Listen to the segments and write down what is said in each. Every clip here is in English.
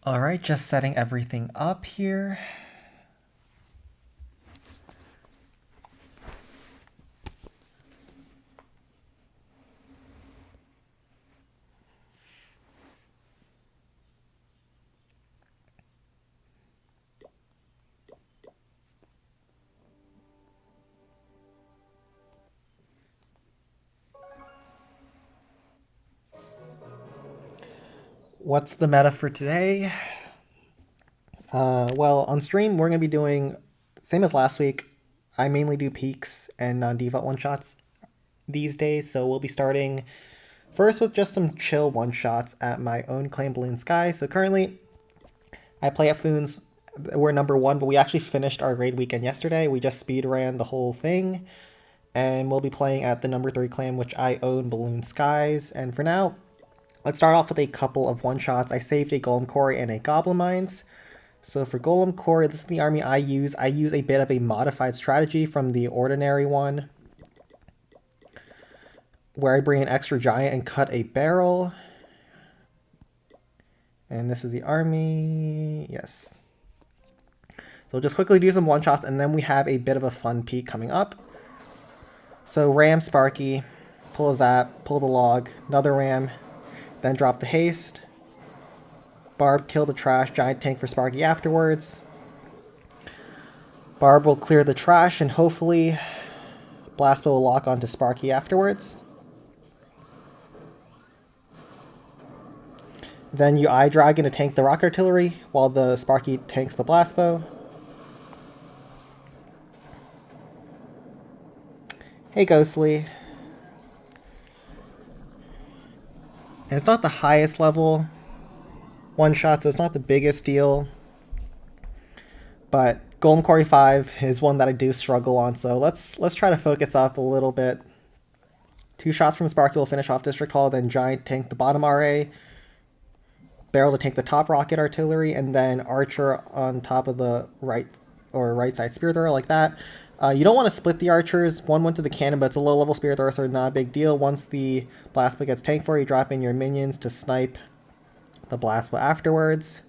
Alright, just setting everything up here. What's the meta for today? Well, on stream, we're going to be doing, same as last week, I mainly do peaks and non-default one-shots these days, so we'll be starting first with just some chill one-shots at my own claim, Balloon Sky. So currently, I play at Foons. We're number 1, but we actually finished our raid weekend yesterday. We just speed ran the whole thing, and we'll be playing at the number 3 clan, which I own, Balloon Skies. And for now, let's start off with a couple of one-shots. I saved a Golem Quarry and a Goblin Mines. So for Golem Quarry, this is the army I use. I use a bit of a modified strategy from the ordinary one, where I bring an extra giant and cut a barrel. And this is the army. Yes. So we'll just quickly do some one-shots, and then we have a bit of a fun peak coming up. So ram Sparky, pull a zap, pull the log, another ram, then drop the haste. Barb, kill the trash, giant tank for Sparky afterwards. Barb will clear the trash, and hopefully Blastbow will lock onto Sparky afterwards. Then you Eye Dragon to tank the rock artillery, while the Sparky tanks the Blastbow. Hey Ghostly. And it's not the highest level one shot, so it's not the biggest deal. But Golem Quarry 5 is one that I do struggle on, so let's try to focus up a little bit. 2 shots from Sparky will finish off District Hall, then Giant tank the bottom RA, Barrel to tank the top rocket artillery, and then Archer on top of the right side spear thrower like that. You don't want to split the archers. One went to the cannon, but it's a low-level spear thrower, so not a big deal. Once the blastbow gets tanked for, you drop in your minions to snipe the blastbow afterwards.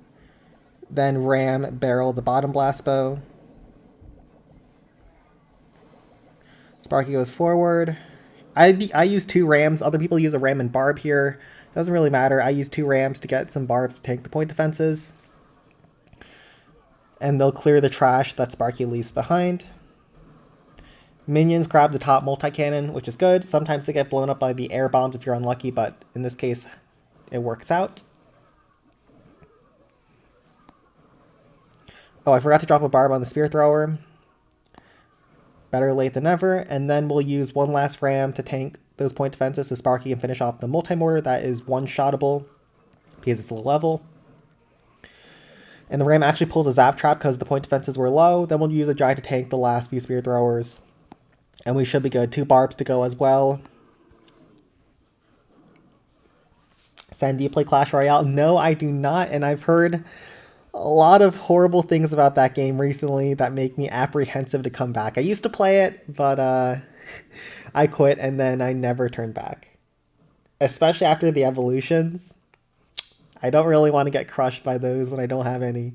Then ram barrel the bottom blastbow. Sparky goes forward. I use 2 rams. Other people use a ram and barb here. Doesn't really matter. I use 2 rams to get some barbs to tank the point defenses. And they'll clear the trash that Sparky leaves behind. Minions grab the top multi-cannon, which is good. Sometimes they get blown up by the air bombs if you're unlucky, but in this case, it works out. Oh, I forgot to drop a barb on the spear thrower. Better late than never. And then we'll use one last ram to tank those point defenses so Sparky can finish off the multi-mortar that is one-shottable because it's low level. And the ram actually pulls a zap trap because the point defenses were low. Then we'll use a giant to tank the last few spear throwers. And we should be good. 2 barbs to go as well. Sandy, do you play Clash Royale? No, I do not. And I've heard a lot of horrible things about that game recently that make me apprehensive to come back. I used to play it, but I quit and then I never turned back. Especially after the evolutions. I don't really want to get crushed by those when I don't have any.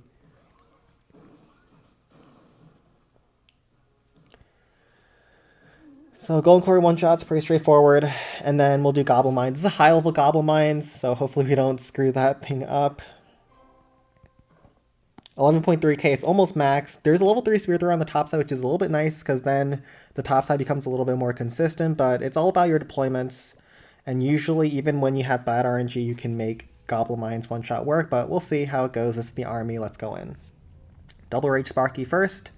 So Golden Quarry one-shots, pretty straightforward. And then we'll do Goblin Mines. This is a high-level Goblin Mines, so hopefully we don't screw that thing up. 11.3k, it's almost max. There's a level 3 spear thrower on the top side, which is a little bit nice, because then the top side becomes a little bit more consistent, but it's all about your deployments. And usually, even when you have bad RNG, you can make Goblin Mines one-shot work, but we'll see how it goes. This is the army, let's go in. Double Rage Sparky first.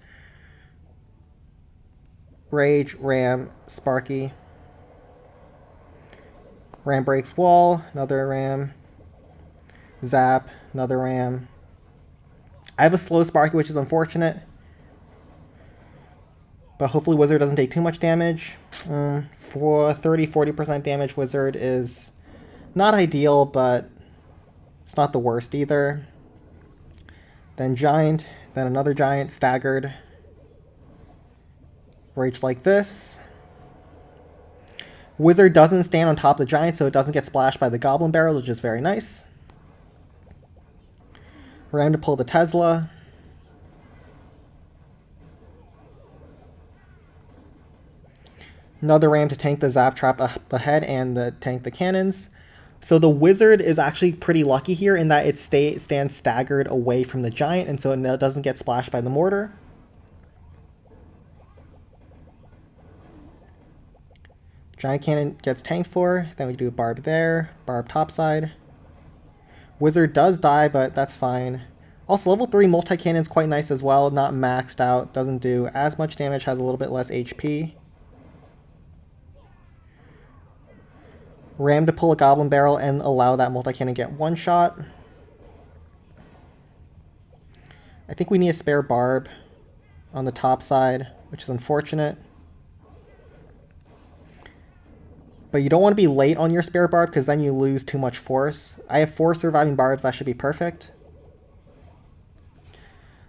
Rage, Ram, Sparky. Ram breaks wall, another Ram. Zap, another Ram. I have a slow Sparky, which is unfortunate. But hopefully Wizard doesn't take too much damage. For 30-40% damage, Wizard is not ideal, but it's not the worst either. Then Giant, then another Giant, staggered. Rage like this. Wizard doesn't stand on top of the Giant, so it doesn't get splashed by the Goblin barrels, which is very nice. Ram to pull the Tesla. Another ram to tank the zap trap up ahead and tank the cannons. So the wizard is actually pretty lucky here in that it stands staggered away from the giant, and so it doesn't get splashed by the mortar. Giant cannon gets tanked for. Then we do a barb there. Barb topside. Wizard does die, but that's fine. Also, level 3 multi-cannon is quite nice as well. Not maxed out. Doesn't do as much damage. Has a little bit less HP. Ram to pull a goblin barrel and allow that multi-cannon to get one shot. I think we need a spare barb on the top side, which is unfortunate. But you don't want to be late on your spare barb because then you lose too much force. I have 4 surviving barbs. That should be perfect.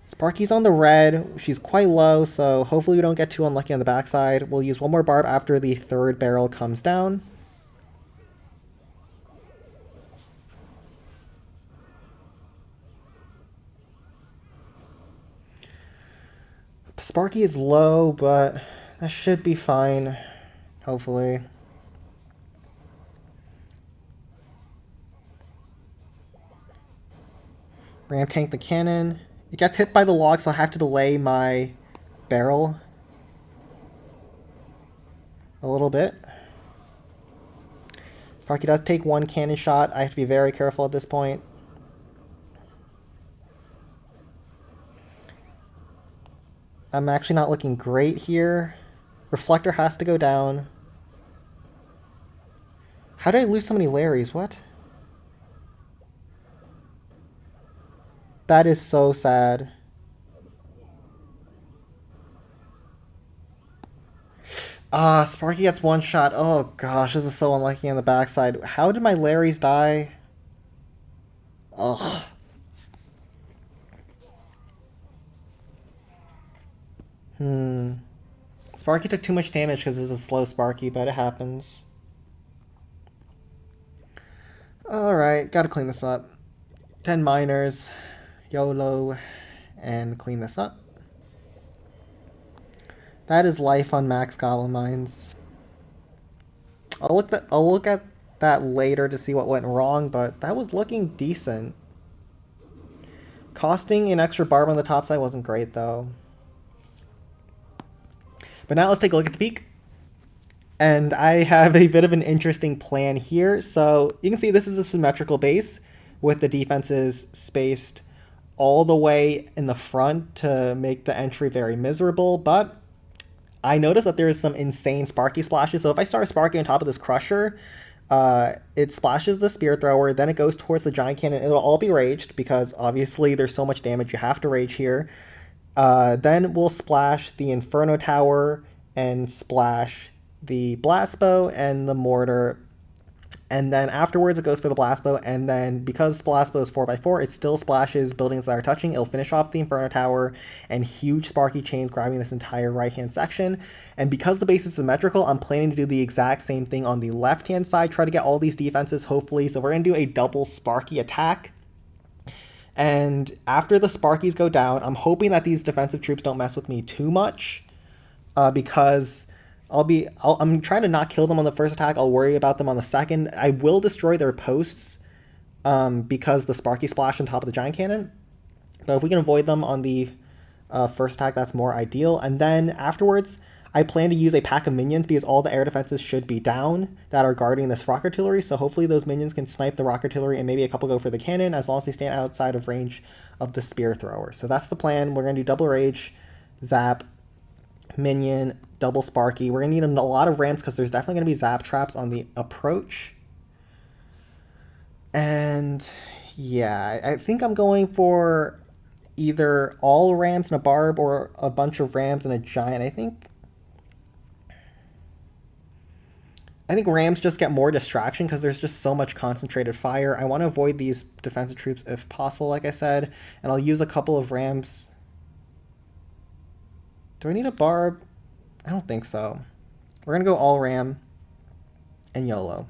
Sparky's on the red. She's quite low, so hopefully we don't get too unlucky on the backside. We'll use one more barb after the 3rd barrel comes down. Sparky is low, but that should be fine, hopefully. Ram tank the cannon. It gets hit by the log, so I have to delay my barrel a little bit. Sparky does take 1 cannon shot. I have to be very careful at this point. I'm actually not looking great here. Reflector has to go down. How did I lose so many Larrys? What? That is so sad. Sparky gets 1 shot. Oh gosh, this is so unlucky on the backside. How did my Larrys die? Ugh. Sparky took too much damage because it's a slow Sparky, but it happens. Alright, gotta clean this up. 10 miners, YOLO, and clean this up. That is life on max Goblin Mines. I'll look at that later to see what went wrong, but that was looking decent. Costing an extra barb on the top side wasn't great though. But now let's take a look at the peak. And I have a bit of an interesting plan here. So you can see this is a symmetrical base with the defenses spaced all the way in the front to make the entry very miserable. But I noticed that there is some insane Sparky splashes. So if I start Sparky on top of this Crusher, it splashes the Spear Thrower, then it goes towards the Giant Cannon. It'll all be raged because obviously there's so much damage you have to rage here. Then we'll splash the Inferno Tower and splash the Blast Bow and the Mortar. And then afterwards it goes for the Blast Bow, and then because Blast Bow is 4x4, it still splashes buildings that are touching. It'll finish off the Inferno Tower and huge Sparky chains grabbing this entire right-hand section. And because the base is symmetrical, I'm planning to do the exact same thing on the left-hand side, try to get all these defenses, hopefully. So we're going to do a double Sparky attack. And after the Sparkies go down, I'm hoping that these defensive troops don't mess with me too much, because I'm trying to not kill them on the first attack. I'll worry about them on the second. I will destroy their posts because the Sparky splash on top of the Giant Cannon. But if we can avoid them on the first attack, that's more ideal. And then afterwards, I plan to use a pack of minions because all the air defenses should be down that are guarding this rock artillery. So hopefully those minions can snipe the rock artillery and maybe a couple go for the cannon as long as they stand outside of range of the spear thrower. So that's the plan. We're going to do double rage, zap, minion, double Sparky. We're going to need a lot of ramps because there's definitely going to be zap traps on the approach. And yeah, I think I'm going for either all ramps and a barb or a bunch of rams and a giant. I think rams just get more distraction because there's just so much concentrated fire. I want to avoid these defensive troops if possible, like I said, and I'll use a couple of rams. Do I need a barb? I don't think so. We're going to go all ram and YOLO.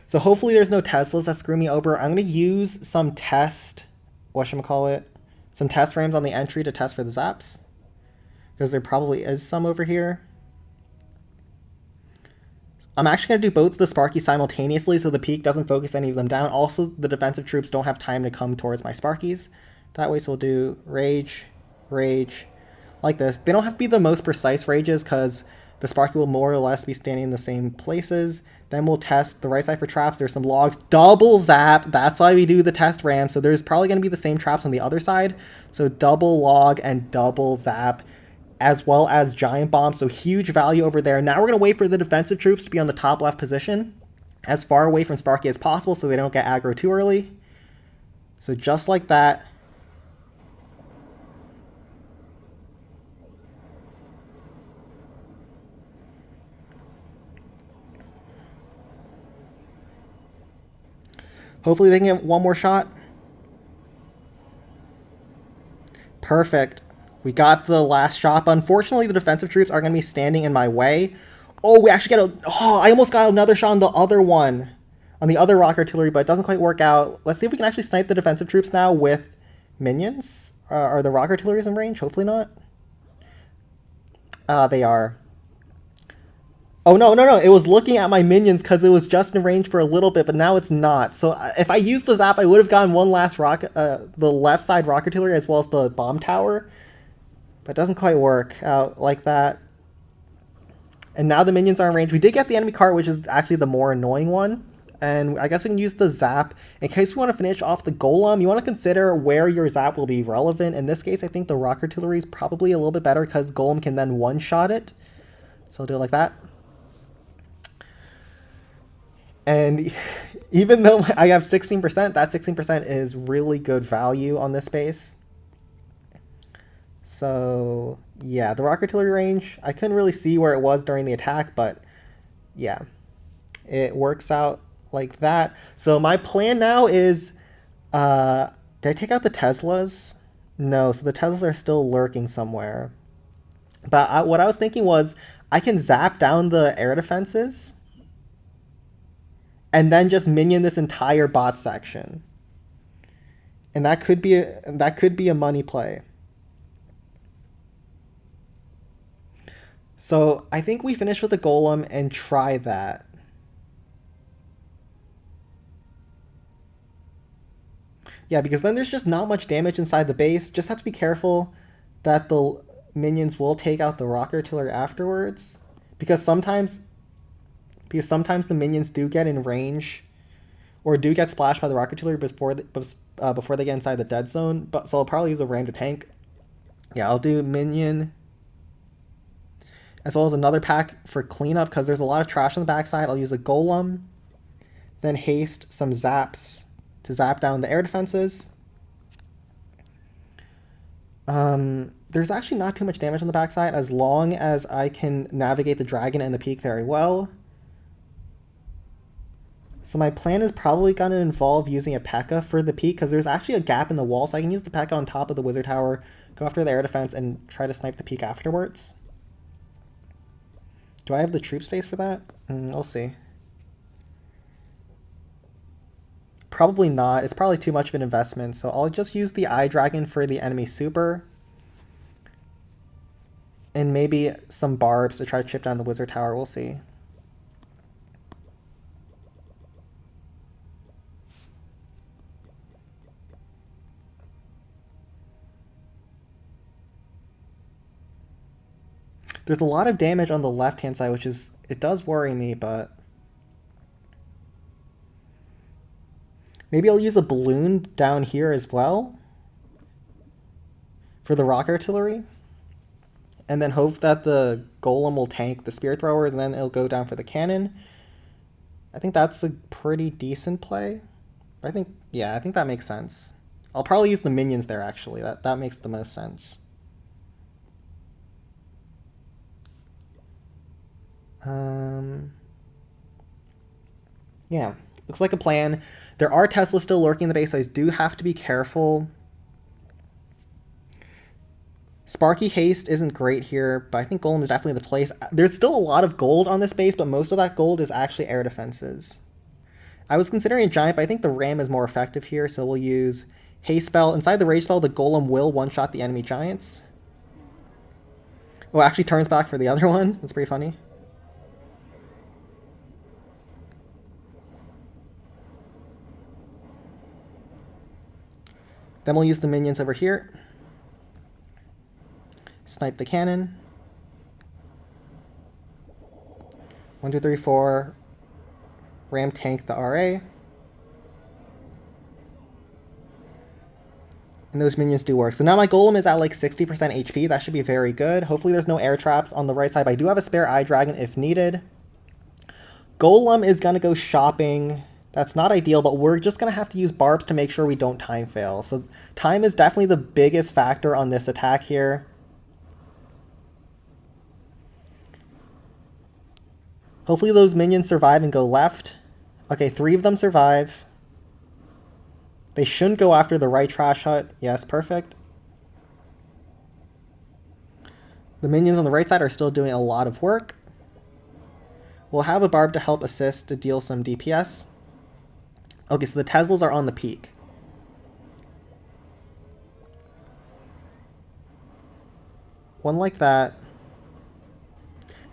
So hopefully there's no Teslas that screw me over. I'm going to use some test whatchamacallit, some test rams on the entry to test for the zaps, because there probably is some over here. I'm actually going to do both of the Sparky simultaneously so the peak doesn't focus any of them down. Also, the defensive troops don't have time to come towards my Sparkies. That way, so we'll do rage, rage, like this. They don't have to be the most precise rages because the Sparky will more or less be standing in the same places. Then we'll test the right side for traps. There's some logs. Double zap. That's why we do the test ram. So there's probably going to be the same traps on the other side. So double log and double zap, as well as giant bombs. So huge value over there. Now we're going to wait for the defensive troops to be on the top left position, as far away from Sparky as possible so they don't get aggro too early. So just like that. Hopefully they can get one more shot. Perfect. We got the last shot, but unfortunately the defensive troops are going to be standing in my way. Oh, we actually get I almost got another shot on the other one, on the other rock artillery, but it doesn't quite work out. Let's see if we can actually snipe the defensive troops now with minions. Are the rock artilleries in range? Hopefully not. They are. Oh, no. It was looking at my minions because it was just in range for a little bit, but now it's not. So if I used the zap, I would have gotten one last the left side rock artillery as well as the bomb tower. But it doesn't quite work out like that. And now the minions are in range. We did get the enemy cart, which is actually the more annoying one. And I guess we can use the zap. In case we want to finish off the golem, you want to consider where your zap will be relevant. In this case, I think the rock artillery is probably a little bit better because golem can then one-shot it. So I'll do it like that. And even though I have 16%, that 16% is really good value on this base. So yeah, the rock artillery range, I couldn't really see where it was during the attack, but yeah, it works out like that. So my plan now is, did I take out the Teslas? No, so the Teslas are still lurking somewhere. But what I was thinking was I can zap down the air defenses and then just minion this entire bot section. And that could be a money play. So I think we finish with the golem and try that. Yeah, because then there's just not much damage inside the base. Just have to be careful that the minions will take out the rock artillery afterwards. Because sometimes the minions do get in range or do get splashed by the rock artillery before they get inside the dead zone. So I'll probably use a ram to tank. Yeah, I'll do minion as well as another pack for cleanup because there's a lot of trash on the backside. I'll use a golem, then haste some zaps to zap down the air defenses. There's actually not too much damage on the backside as long as I can navigate the dragon and the peak very well. So my plan is probably going to involve using a P.E.K.K.A. for the peak because there's actually a gap in the wall, so I can use the P.E.K.K.A. on top of the wizard tower, go after the air defense, and try to snipe the peak afterwards. Do I have the troop space for that? We'll see. Probably not. It's probably too much of an investment, so I'll just use the eye dragon for the enemy super. And maybe some barbs to try to chip down the wizard tower. We'll see. There's a lot of damage on the left-hand side, which is, it does worry me, but maybe I'll use a balloon down here as well for the rock artillery, and then hope that the golem will tank the spear throwers, and then it'll go down for the cannon. I think that's a pretty decent play. I think that makes sense. I'll probably use the minions there, actually. That makes the most sense. Yeah, looks like a plan. There are Teslas still lurking in the base, so I do have to be careful. Sparky Haste isn't great here, but I think Golem is definitely the place. There's still a lot of gold on this base, but most of that gold is actually air defenses. I was considering a giant, but I think the ram is more effective here, so we'll use haste spell. Inside the rage spell, the golem will one-shot the enemy giants. Oh, it actually turns back for the other one. That's pretty funny. Then we'll use the minions over here. Snipe the cannon. 1, 2, 3, 4. Ram tank the RA. And those minions do work. So now my golem is at like 60% HP. That should be very good. Hopefully there's no air traps on the right side, but I do have a spare eye dragon if needed. Golem is going to go shopping. That's not ideal, but we're just going to have to use barbs to make sure we don't time fail. So time is definitely the biggest factor on this attack here. Hopefully those minions survive and go left. Okay, 3 of them survive. They shouldn't go after the right trash hut. Yes, perfect. The minions on the right side are still doing a lot of work. We'll have a barb to help assist to deal some DPS. Okay, so the Teslas are on the peak. One like that.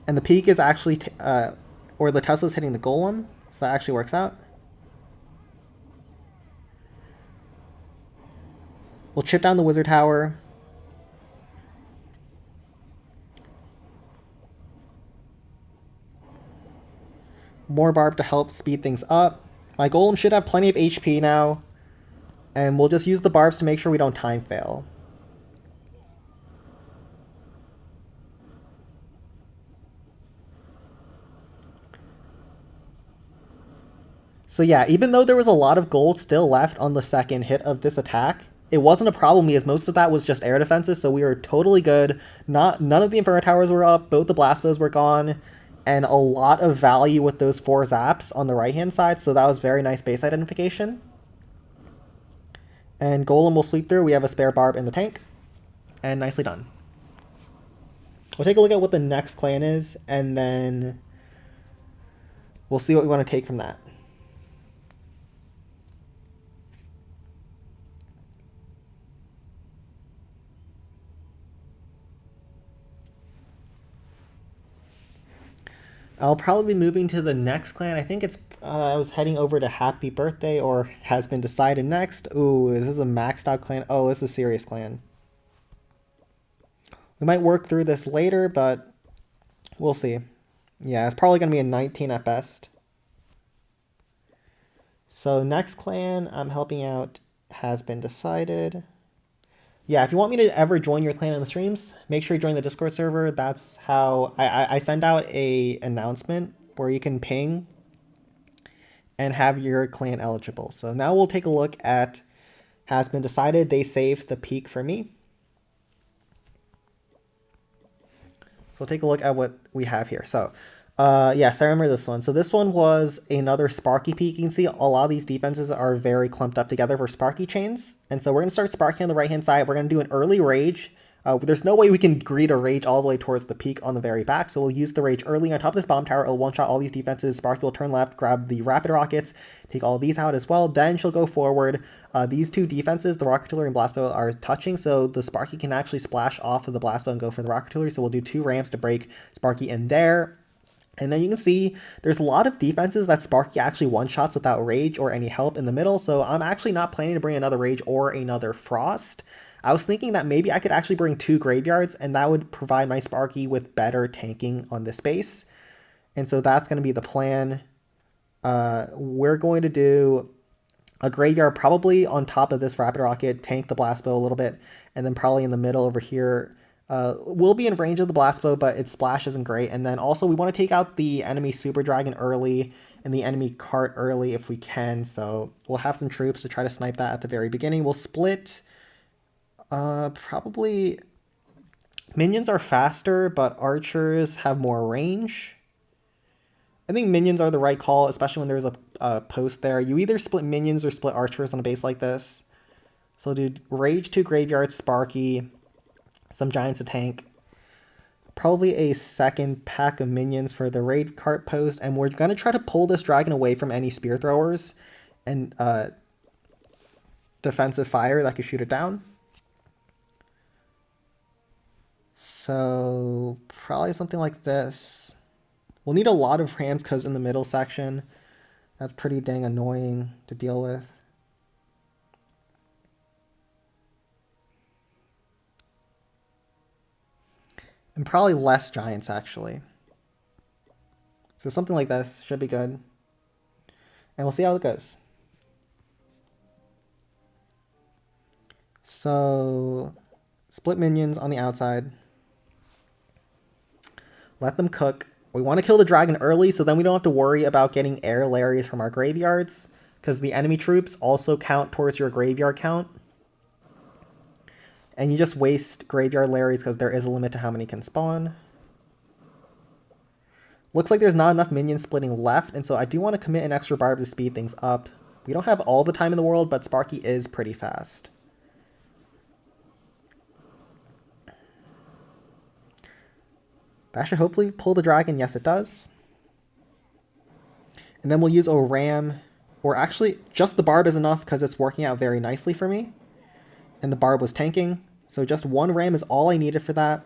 And the peak is actually, or the Tesla's hitting the golem. So that actually works out. We'll chip down the wizard tower. More barb to help speed things up. My golem should have plenty of HP now. And we'll just use the barbs to make sure we don't time fail. So yeah, even though there was a lot of gold still left on the second hit of this attack, it wasn't a problem because most of that was just air defenses, so we were totally good. None of the Inferno Towers were up, both the Blast Bows were gone, and a lot of value with those 4 zaps on the right-hand side, so that was very nice base identification. And Golem will sweep through. We have a spare barb in the tank, and nicely done. We'll take a look at what the next clan is, and then we'll see what we want to take from that. I'll probably be moving to the next clan. I think it's, I was heading over to Happy Birthday or Has Been Decided next. Ooh, this is a maxed out clan. Oh, this is a serious clan. We might work through this later, but we'll see. Yeah, it's probably going to be a 19 at best. So next clan I'm helping out Has Been Decided. Yeah, if you want me to ever join your clan in the streams, make sure you join the Discord server. That's how I send out a announcement where you can ping and have your clan eligible. So now we'll take a look at Has Been Decided. They saved the peak for me. So we'll take a look at what we have here. So yes, I remember this one. So this one was another Sparky peak. You can see a lot of these defenses are very clumped up together for Sparky chains. And so we're going to start Sparky on the right-hand side. We're going to do an early rage. There's no way we can greet a rage all the way towards the peak on the very back. So we'll use the rage early on top of this bomb tower. It'll one-shot all these defenses. Sparky will turn left, grab the rapid rockets, take all of these out as well. Then she'll go forward. These 2 defenses, the rocket artillery and blast bow, are touching. So the Sparky can actually splash off of the blast bow and go for the rocket artillery. So we'll do 2 ramps to break Sparky in there. And then you can see there's a lot of defenses that Sparky actually one-shots without Rage or any help in the middle, so I'm actually not planning to bring another Rage or another Frost. I was thinking that maybe I could actually bring 2 Graveyards, and that would provide my Sparky with better tanking on this base. And so that's going to be the plan. We're going to do a Graveyard probably on top of this Rapid Rocket, tank the Blast Bow a little bit, and then probably in the middle over here, we'll be in range of the blast bow, but its splash isn't great. And then also we want to take out the enemy super dragon early and the enemy cart early if we can. So we'll have some troops to try to snipe that at the very beginning. We'll split probably minions are faster, but archers have more range. I think minions are the right call, especially when there's a post there. You either split minions or split archers on a base like this. So do rage to graveyard, Sparky, some giants to tank, probably a second pack of minions for the raid cart post, and we're going to try to pull this dragon away from any spear throwers. And defensive fire that could shoot it down. So probably something like this. We'll need a lot of rams because in the middle section, that's pretty dang annoying to deal with. And probably less giants, actually. So something like this should be good. And we'll see how it goes. So split minions on the outside. Let them cook. We want to kill the dragon early so then we don't have to worry about getting air Larrys from our graveyards, because the enemy troops also count towards your graveyard count. And you just waste graveyard Larrys because there is a limit to how many can spawn. Looks like there's not enough minion splitting left, and so I do want to commit an extra barb to speed things up. We don't have all the time in the world, but Sparky is pretty fast. That should hopefully pull the dragon. Yes, it does. And then we'll use a ram, or actually just the barb is enough because it's working out very nicely for me. And the barb was tanking, so just one ram is all I needed for that.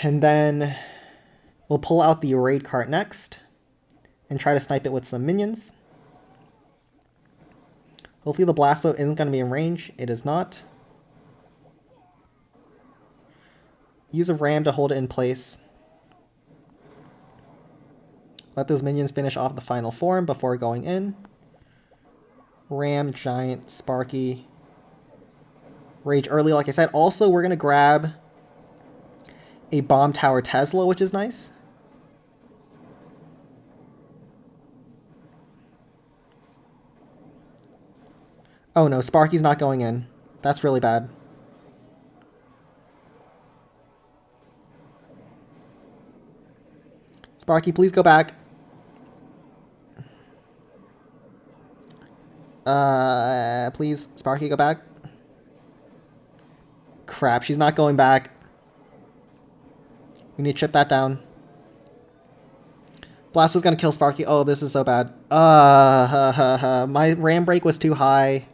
And then we'll pull out the raid cart next and try to snipe it with some minions. Hopefully the blast bow isn't going to be in range. It is not. Use a ram to hold it in place. Let those minions finish off the final form before going in. Ram, giant, Sparky. Rage early, like I said. Also, we're going to grab a bomb tower Tesla, which is nice. Oh no, Sparky's not going in. That's really bad. Sparky, please go back. Please, Sparky, go back. Crap, she's not going back. We need to chip that down. Blast was gonna kill Sparky. Oh, this is so bad. My ram break was too high.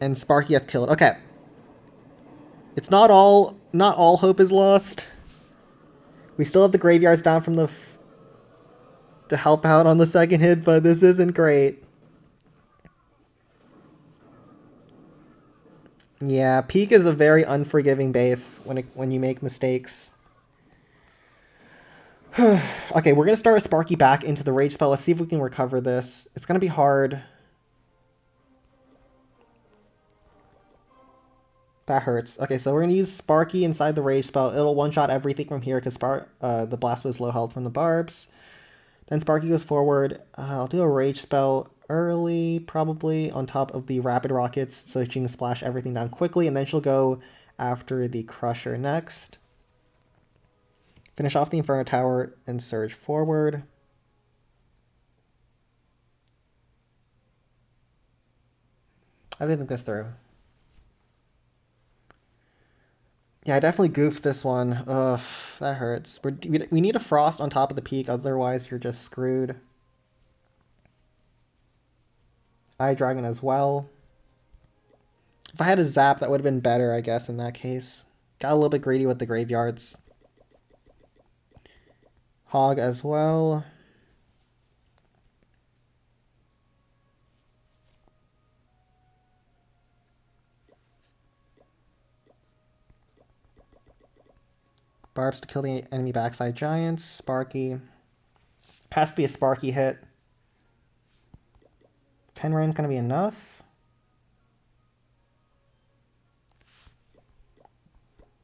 And Sparky gets killed. Okay. It's not all hope is lost. We still have the graveyards down from the to help out on the second hit, but this isn't great. Yeah, Peak is a very unforgiving base when you make mistakes. Okay, we're going to start with Sparky back into the Rage spell. Let's see if we can recover this. It's going to be hard. That hurts. Okay, so we're going to use Sparky inside the Rage spell. It'll one-shot everything from here because the blast was low health from the barbs. Then Sparky goes forward. I'll do a Rage spell early, probably, on top of the Rapid Rockets, so she can splash everything down quickly, and then she'll go after the Crusher next. Finish off the Inferno Tower and surge forward. How do you think this through? Yeah, I definitely goofed this one. Ugh, that hurts. We need a Frost on top of the Peak, otherwise you're just screwed. Eye Dragon as well. If I had a Zap, that would have been better, I guess, in that case. Got a little bit greedy with the graveyards. Hog as well. Barbs to kill the enemy backside giants. Sparky. Has to be a Sparky hit. 10 rain's going to be enough.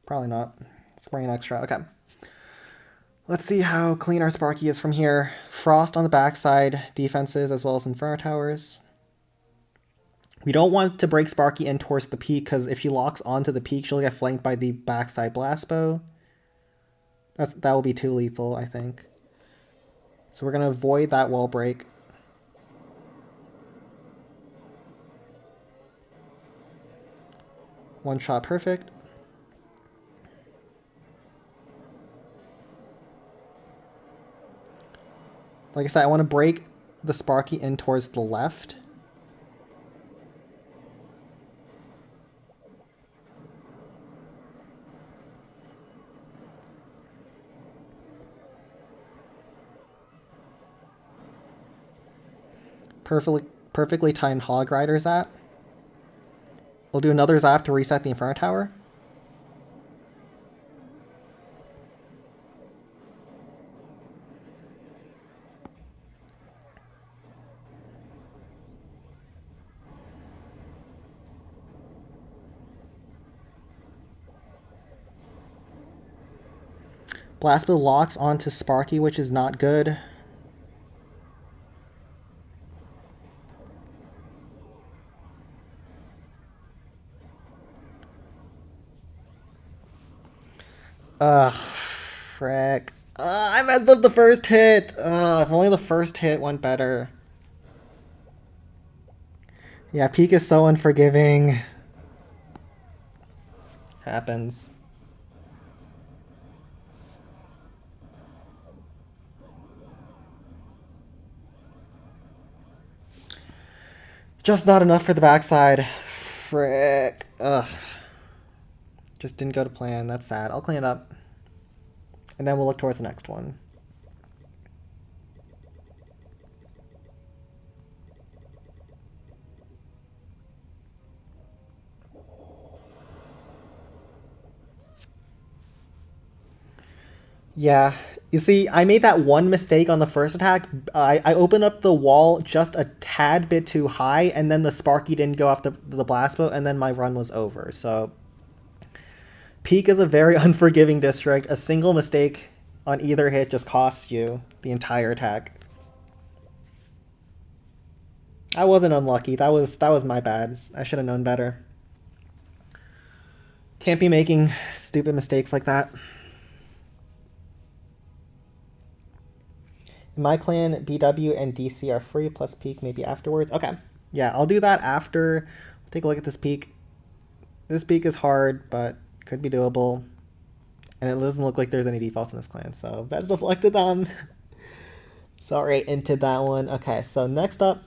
Probably not. Spraying extra. Okay. Let's see how clean our Sparky is from here. Frost on the backside. Defenses as well as Inferno Towers. We don't want to break Sparky in towards the Peak because if she locks onto the Peak, she'll get flanked by the backside Blast Bow. That will be too lethal, I think. So we're going to avoid that wall break. One shot perfect. Like I said, I want to break the Sparky in towards the left. Perfectly timed Hog Rider Zap. We'll do another Zap to reset the Inferno Tower. Blastbill locks onto Sparky, which is not good. Ugh, frick. I messed up the first hit. If only the first hit went better. Yeah, Peak is so unforgiving. Happens. Just not enough for the backside. Frick. Ugh. Just didn't go to plan. That's sad. I'll clean it up. And then we'll look towards the next one. Yeah. You see, I made that one mistake on the first attack. I opened up the wall just a tad bit too high, and then the Sparky didn't go off the blast boat, and then my run was over. So Peak is a very unforgiving district. A single mistake on either hit just costs you the entire attack. I wasn't unlucky. That was my bad. I should have known better. Can't be making stupid mistakes like that. In my clan, BW and DC are free, plus Peak maybe afterwards. Okay. Yeah, I'll do that after. Take a look at this Peak. This Peak is hard, but could be doable. And it doesn't look like there's any defaults in this clan, so best of luck to them. Sorry, into that one. Okay, so next up,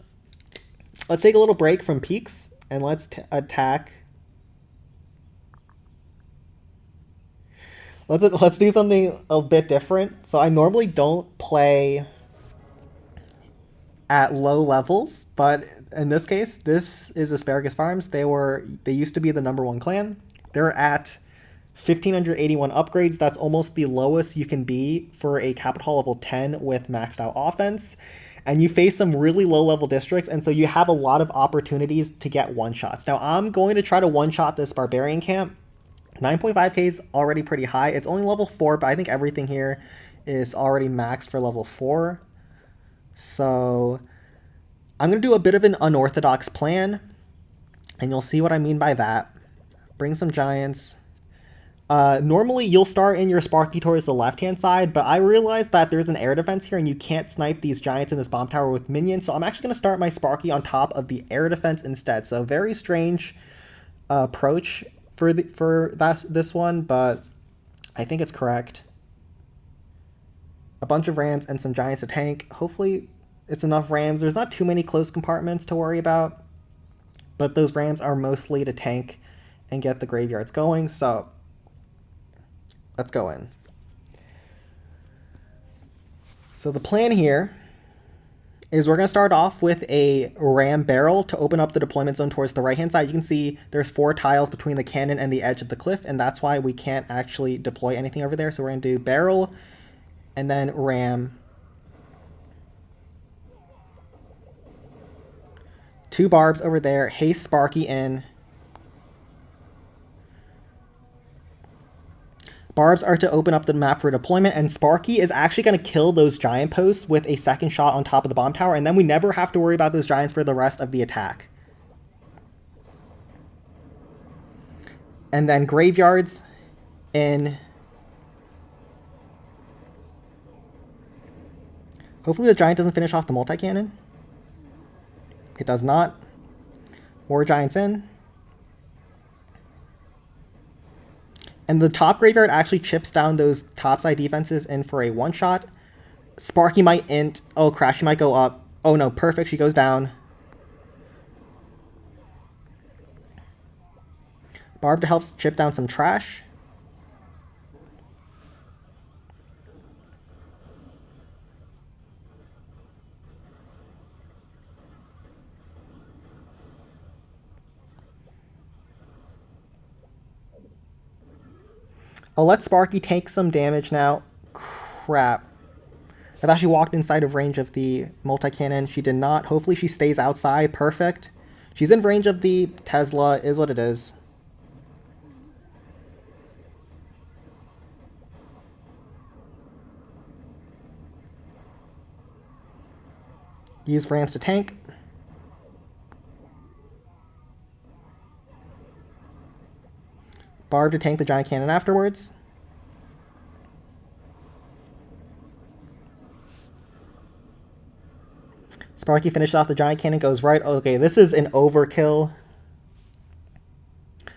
let's take a little break from Peaks, and let's attack. Let's do something a bit different. So I normally don't play at low levels, but in this case, this is Asparagus Farms. They used to be the #1 clan. They're at 1,581 upgrades. That's almost the lowest you can be for a Capital Hall level 10 with maxed out offense. And you face some really low level districts, and so you have a lot of opportunities to get one-shots. Now I'm going to try to one-shot this Barbarian Camp. 9.5k is already pretty high. It's only level 4, but I think everything here is already maxed for level 4. So I'm going to do a bit of an unorthodox plan, and you'll see what I mean by that. Bring some giants. Normally you'll start in your Sparky towards the left-hand side, but I realized that there's an air defense here and you can't snipe these giants in this bomb tower with minions, so I'm actually going to start my Sparky on top of the air defense instead. So very strange approach for this one, but I think it's correct. A bunch of rams and some giants to tank. Hopefully it's enough rams. There's not too many close compartments to worry about, but those rams are mostly to tank and get the graveyards going, so let's go in. So the plan here is we're going to start off with a ram barrel to open up the deployment zone towards the right-hand side. You can see there's 4 tiles between the cannon and the edge of the cliff, and that's why we can't actually deploy anything over there. So we're going to do barrel and then ram. 2 barbs over there, haste Sparky in. Barbs are to open up the map for deployment, and Sparky is actually going to kill those giant posts with a second shot on top of the bomb tower, and then we never have to worry about those giants for the rest of the attack. And then graveyards in. Hopefully the giant doesn't finish off the multi-cannon. It does not. More giants in. And the top graveyard actually chips down those topside defenses in for a one-shot. Sparky might int. Oh crap, she might go up. Oh no, perfect, she goes down. Barb helps chip down some trash. I'll let Sparky take some damage now. Crap. I thought she walked inside of range of the multi-cannon. She did not. Hopefully she stays outside. Perfect. She's in range of the Tesla. Is what it is. Use Rams to tank. Barb to tank the giant cannon afterwards. Sparky finishes off the giant cannon, goes right. Okay, this is an overkill.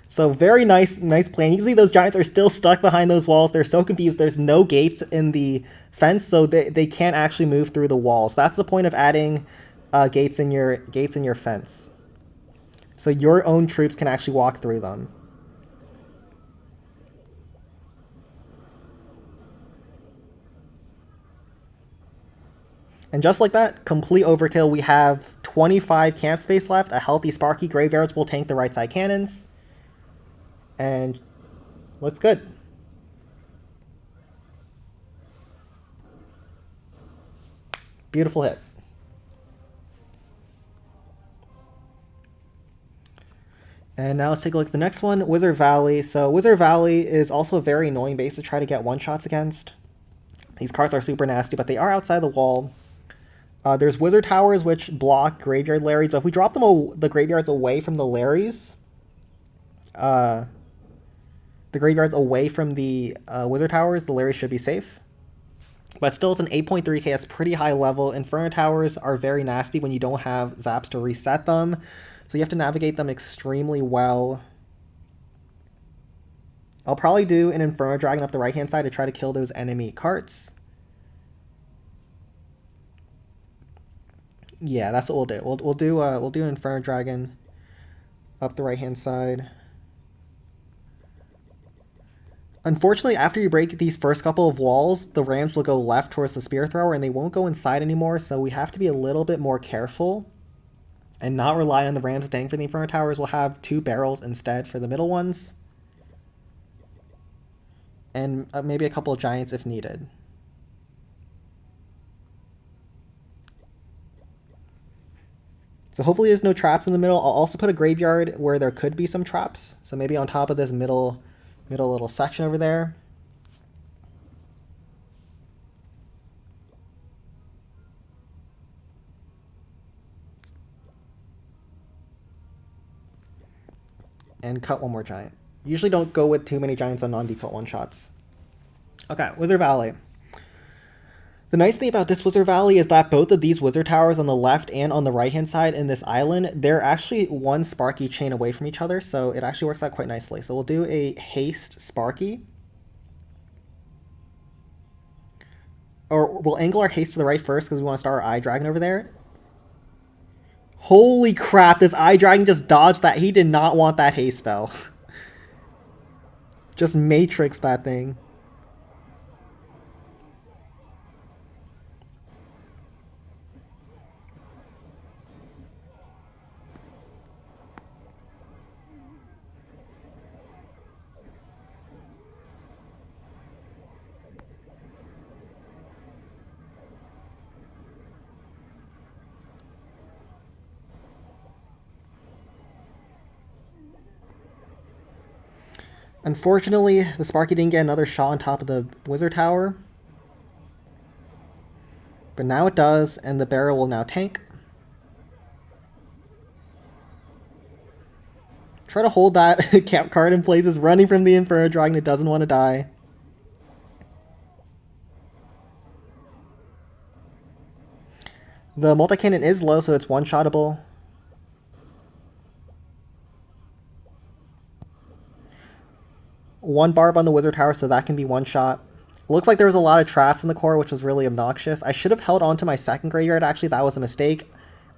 So very nice plan. You can see those giants are still stuck behind those walls. They're so confused. There's no gates in the fence, so they can't actually move through the walls. That's the point of adding gates in your fence. So your own troops can actually walk through them. And just like that, complete overkill. We have 25 camp space left. A healthy Sparky. Graveyards will tank the right side cannons. And looks good. Beautiful hit. And now let's take a look at the next one, Wizard Valley. So Wizard Valley is also a very annoying base to try to get one-shots against. These cards are super nasty, but they are outside the wall. There's Wizard Towers, which block Graveyard Larrys, but if we drop them the graveyards away from the Larrys, the graveyards away from the Wizard Towers, the Larrys should be safe. But still, it's an 8.3k, that's pretty high level. Inferno Towers are very nasty when you don't have zaps to reset them, so you have to navigate them extremely well. I'll probably do an Inferno Dragon up the right-hand side to try to kill those enemy carts. Yeah, that's what we'll do. We'll do an Inferno Dragon up the right-hand side. Unfortunately, after you break these first couple of walls, the Rams will go left towards the Spear Thrower and they won't go inside anymore, so we have to be a little bit more careful and not rely on the Rams tank for the Inferno Towers. We'll have 2 barrels instead for the middle ones. And maybe a couple of Giants if needed. So hopefully there's no traps in the middle. I'll also put a graveyard where there could be some traps. So maybe on top of this middle little section over there. And cut one more giant. Usually don't go with too many giants on non-default one-shots. Okay, Wizard Valley. The nice thing about this Wizard Valley is that both of these Wizard Towers on the left and on the right-hand side in this island, they're actually one Sparky chain away from each other, so it actually works out quite nicely. So we'll do a Haste Sparky. Or we'll angle our Haste to the right first because we want to start our Eye Dragon over there. Holy crap, this Eye Dragon just dodged that. He did not want that Haste spell. Just Matrix that thing. Unfortunately, the Sparky didn't get another shot on top of the Wizard Tower. But now it does, and the barrel will now tank. Try to hold that camp card in place. It's running from the Inferno Dragon. It doesn't want to die. The multi-cannon is low, so it's one-shottable. One barb on the Wizard Tower, so that can be one shot. Looks like there was a lot of traps in the core, which was really obnoxious. I should have held on to my second graveyard, actually. That was a mistake.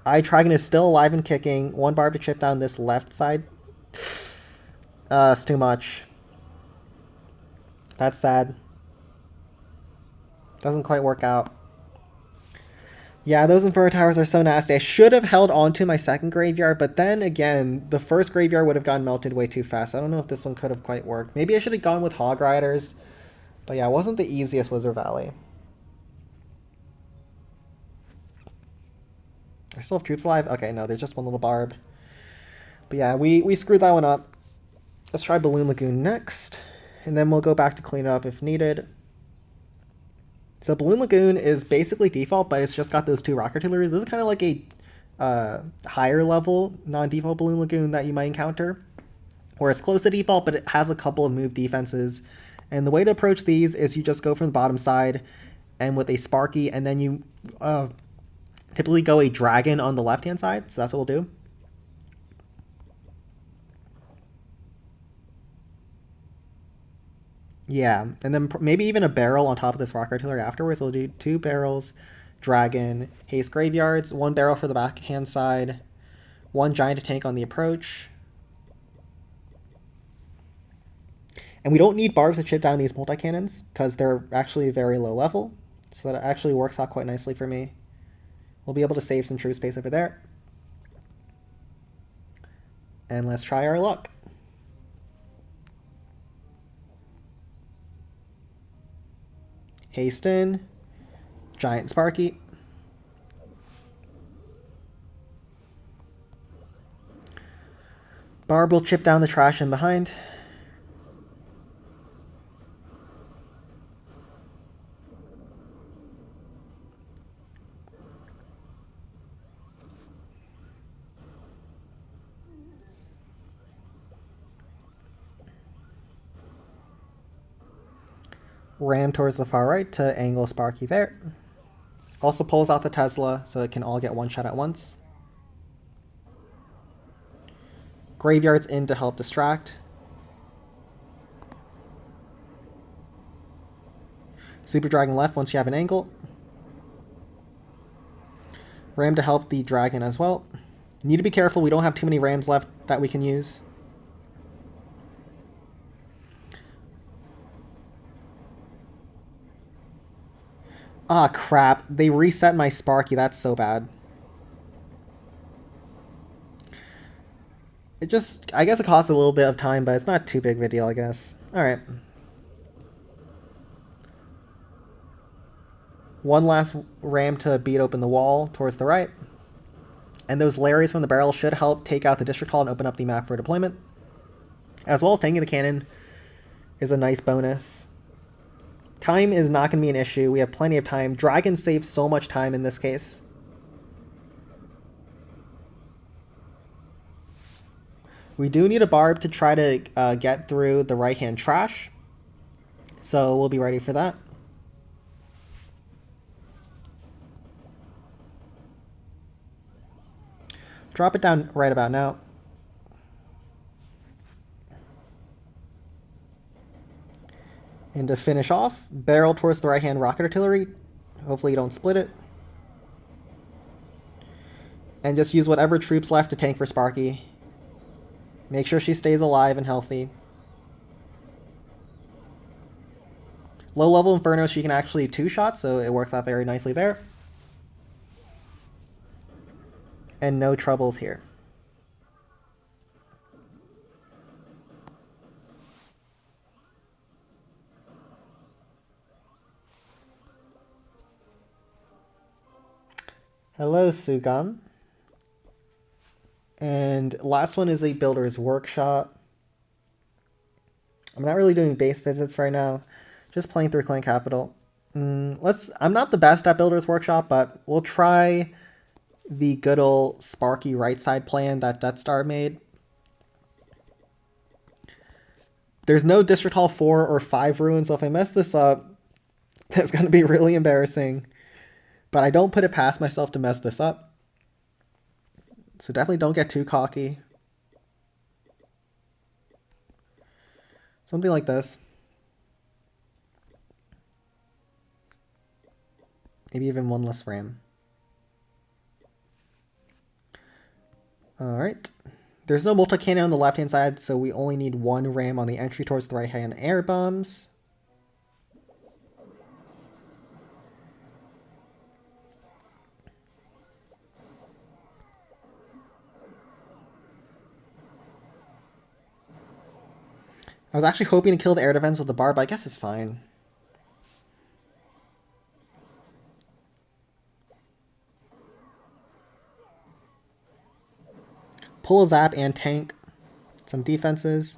Trigon is still alive and kicking. One barb to chip down this left side. It's too much. That's sad. Doesn't quite work out. Yeah, those Inferno Towers are so nasty. I should have held on to my second graveyard, but then again, the first graveyard would have gotten melted way too fast. I don't know if this one could have quite worked. Maybe I should have gone with Hog Riders. But yeah, it wasn't the easiest Wizard Valley. I still have troops alive? Okay, no, there's just one little barb. But yeah, we screwed that one up. Let's try Balloon Lagoon next. And then we'll go back to clean it up if needed. So Balloon Lagoon is basically default, but it's just got those 2 rock artilleries. This is kind of like a higher level non-default Balloon Lagoon that you might encounter, where it's close to default, but it has a couple of move defenses. And the way to approach these is you just go from the bottom side and with a Sparky, and then you typically go a Dragon on the left-hand side. So that's what we'll do. Yeah, and then maybe even a barrel on top of this rock artillery afterwards. We'll do 2 barrels, Dragon, Haste Graveyards, 1 barrel for the backhand side, 1 giant to tank on the approach. And we don't need barbs to chip down these multi-cannons because they're actually very low level. So that actually works out quite nicely for me. We'll be able to save some troop space over there. And let's try our luck. Haste in. Giant Sparky. Barb will chip down the trash in behind. Ram towards the far right to angle Sparky there. Also pulls out the Tesla so it can all get one shot at once. Graveyard's in to help distract. Super Dragon left once you have an angle. Ram to help the Dragon as well. Need to be careful, we don't have too many Rams left that we can use. Ah, crap. They reset my Sparky. That's so bad. It just... I guess it costs a little bit of time, but it's not too big of a deal, I guess. Alright. One last ram to beat open the wall towards the right. And those Larrys from the barrel should help take out the District Hall and open up the map for deployment. As well as taking the cannon is a nice bonus. Time is not going to be an issue. We have plenty of time. Dragon saves so much time in this case. We do need a barb to try to get through the right-hand trash. So we'll be ready for that. Drop it down right about now. And to finish off, barrel towards the right-hand rocket artillery. Hopefully you don't split it. And just use whatever troops left to tank for Sparky. Make sure she stays alive and healthy. Low-level Inferno, she can actually 2-shot, so it works out very nicely there. And no troubles here. Hello, Sugam. And last one is a builder's workshop. I'm not really doing base visits right now. Just playing through Clan Capital. I'm not the best at builder's workshop, but we'll try the good old Sparky right side plan that Death Star made. There's no District Hall 4 or 5 ruins, so if I mess this up, that's going to be really embarrassing. But I don't put it past myself to mess this up. So definitely don't get too cocky. Something like this. Maybe even one less ram. Alright. There's no multi-cannon on the left-hand side, so we only need one ram on the entry towards the right-hand air bombs. I was actually hoping to kill the air defense with the bar, but I guess it's fine. Pull a zap and tank some defenses.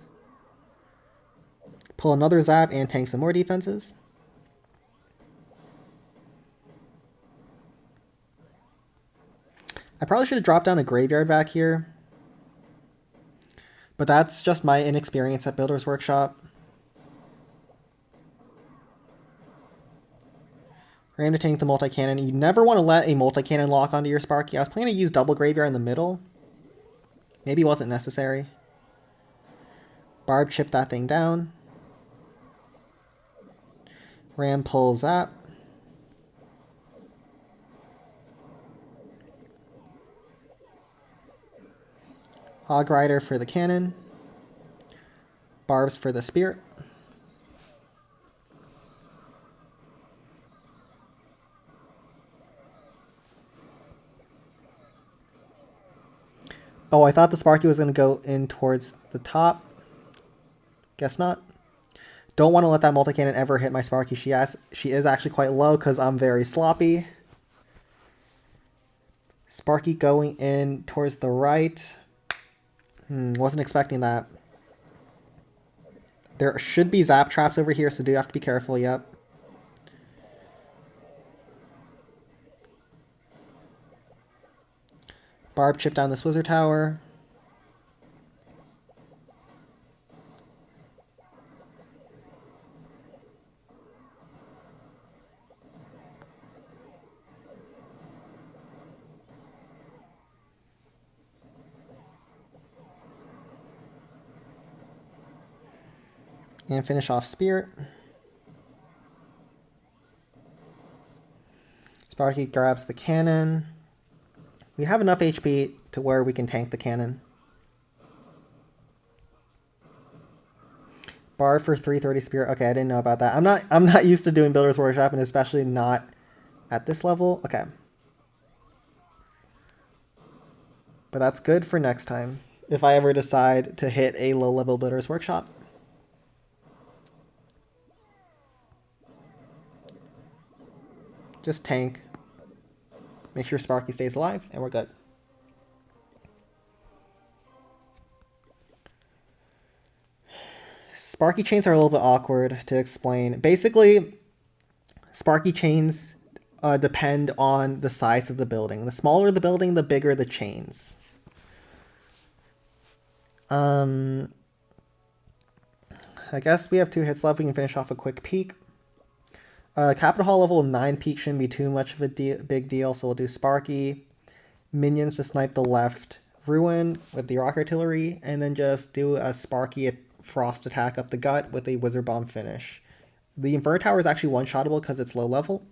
Pull another zap and tank some more defenses. I probably should have dropped down a graveyard back here. But that's just my inexperience at Builder's Workshop. Ram to tank the multi-cannon. You never want to let a multi-cannon lock onto your Sparky. I was planning to use double graveyard in the middle. Maybe it wasn't necessary. Barb chip that thing down. Ram pull zap. Hog Rider for the cannon. Barbs for the spirit. Oh, I thought the Sparky was going to go in towards the top. Guess not. Don't want to let that multi-cannon ever hit my Sparky. She is actually quite low because I'm very sloppy. Sparky going in towards the right. Wasn't expecting that. There should be zap traps over here, so do have to be careful, yep. Barb chip down this wizard tower. And finish off Spirit. Sparky grabs the cannon. We have enough HP to where we can tank the cannon. Bar for 330 Spirit. Okay, I didn't know about that. I'm not used to doing Builder's Workshop, and especially not at this level. Okay. But that's good for next time, if I ever decide to hit a low-level Builder's Workshop. Just tank. Make sure Sparky stays alive, and we're good. Sparky chains are a little bit awkward to explain. Basically, Sparky chains depend on the size of the building. The smaller the building, the bigger the chains. I guess we have 2 hits left. We can finish off a quick peek. Capital Hall level 9 peak shouldn't be too much of a big deal, so we'll do Sparky. Minions to snipe the left Ruin with the Rock Artillery, and then just do a Sparky Frost attack up the gut with a Wizard Bomb finish. The Inverter Tower is actually one-shottable because it's low level,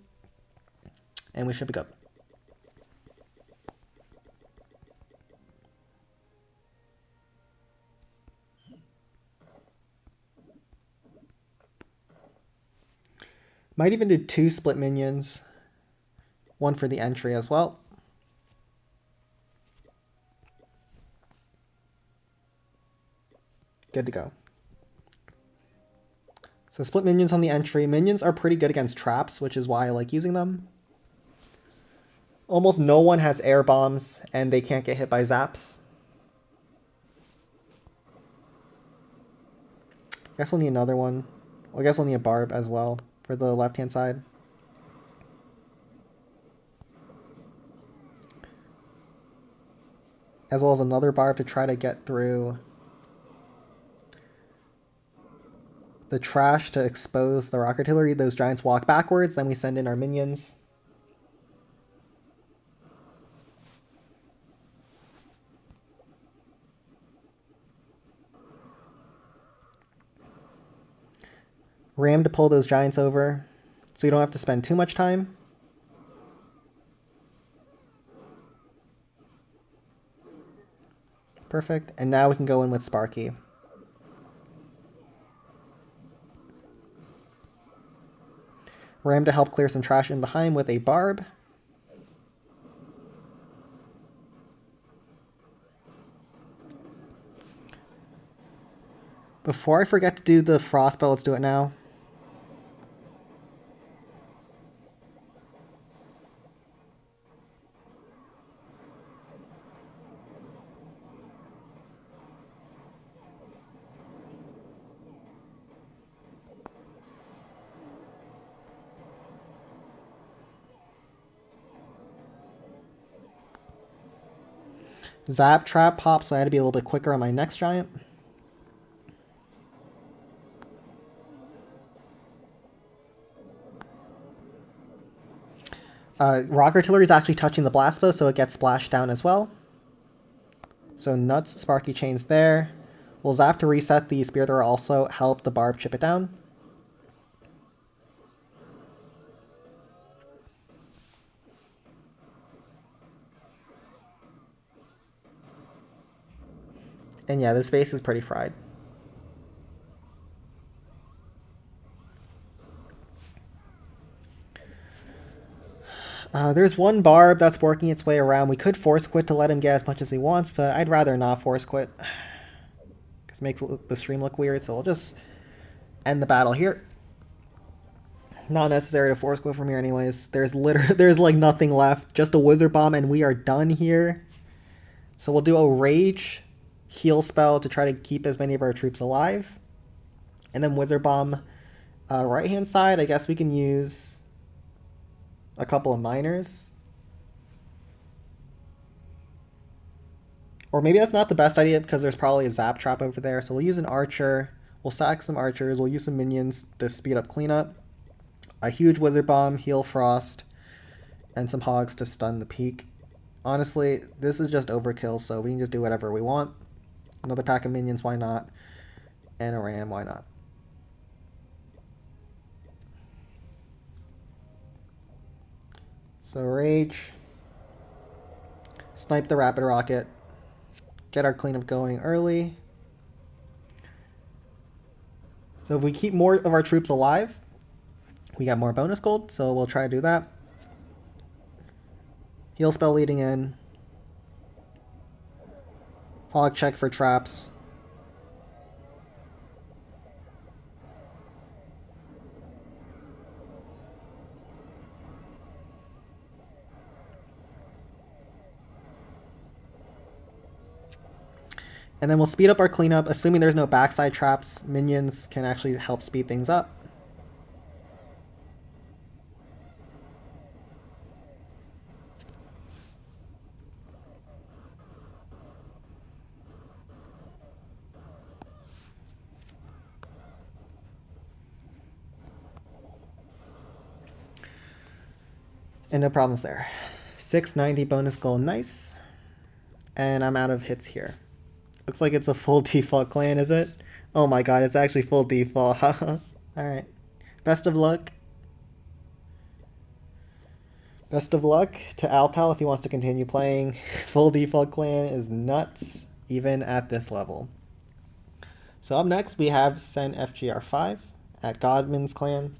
and we should be good. Might even do 2 split minions. 1 for the entry as well. Good to go. So split minions on the entry. Minions are pretty good against traps, which is why I like using them. Almost no one has air bombs, and they can't get hit by zaps. I guess we'll need another one. Well, I guess we'll need a barb as well for the left-hand side. As well as another barb to try to get through the trash to expose the rock artillery. Those giants walk backwards, then we send in our minions. Ram to pull those giants over, so you don't have to spend too much time. Perfect. And now we can go in with Sparky. Ram to help clear some trash in behind with a Barb. Before I forget to do the Frostbow, let's do it now. Zap Trap pop, so I had to be a little bit quicker on my next giant. Rock Artillery is actually touching the blast bow, so it gets splashed down as well. So nuts, Sparky Chains there. We'll zap to reset the Spear Thrower, also help the Barb chip it down. And yeah, this base is pretty fried. There's one Barb that's working its way around. We could force quit to let him get as much as he wants, but I'd rather not force quit. Because it makes the stream look weird, so we'll just end the battle here. Not necessary to force quit from here anyways. There's like nothing left. Just a Wizard Bomb and we are done here. So we'll do a Rage heal spell to try to keep as many of our troops alive. And then Wizard Bomb. Right hand side, I guess we can use a couple of miners. Or maybe that's not the best idea because there's probably a Zap Trap over there. So we'll use an Archer. We'll sack some Archers. We'll use some minions to speed up cleanup. A huge Wizard Bomb, heal Frost, and some Hogs to stun the peak. Honestly, this is just overkill, so we can just do whatever we want. Another pack of minions, why not? And a Ram, why not? So Rage. Snipe the Rapid Rocket. Get our cleanup going early. So if we keep more of our troops alive, we got more bonus gold, so we'll try to do that. Heal spell leading in. Hog check for traps. And then we'll speed up our cleanup, assuming there's no backside traps. Minions can actually help speed things up. And no problems there. 690 bonus gold, nice. And I'm out of hits here. Looks like it's a full default clan, is it? Oh my god, it's actually full default. Alright. Best of luck. Best of luck to Alpal if he wants to continue playing. Full default clan is nuts, even at this level. So up next, we have Sen FGR5 at Godman's clan.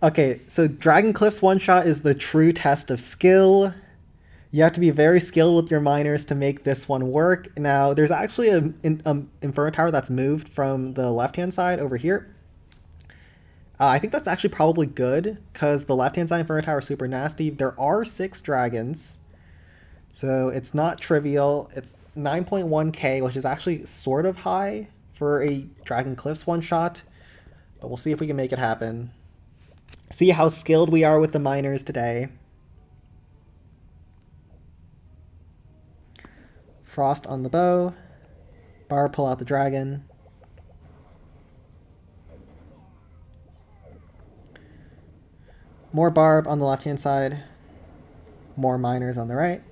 Okay, so Dragon Cliff's one-shot is the true test of skill. You have to be very skilled with your miners to make this one work. Now, there's actually an Inferno Tower that's moved from the left-hand side over here. I think that's actually probably good, because the left-hand side Inferno Tower is super nasty. There are 6 dragons, so it's not trivial. It's 9.1k, which is actually sort of high for a Dragon Cliff's one-shot, but we'll see if we can make it happen. See how skilled we are with the miners today. Frost on the bow. Barb pull out the dragon. More Barb on the left-hand side. More miners on the right.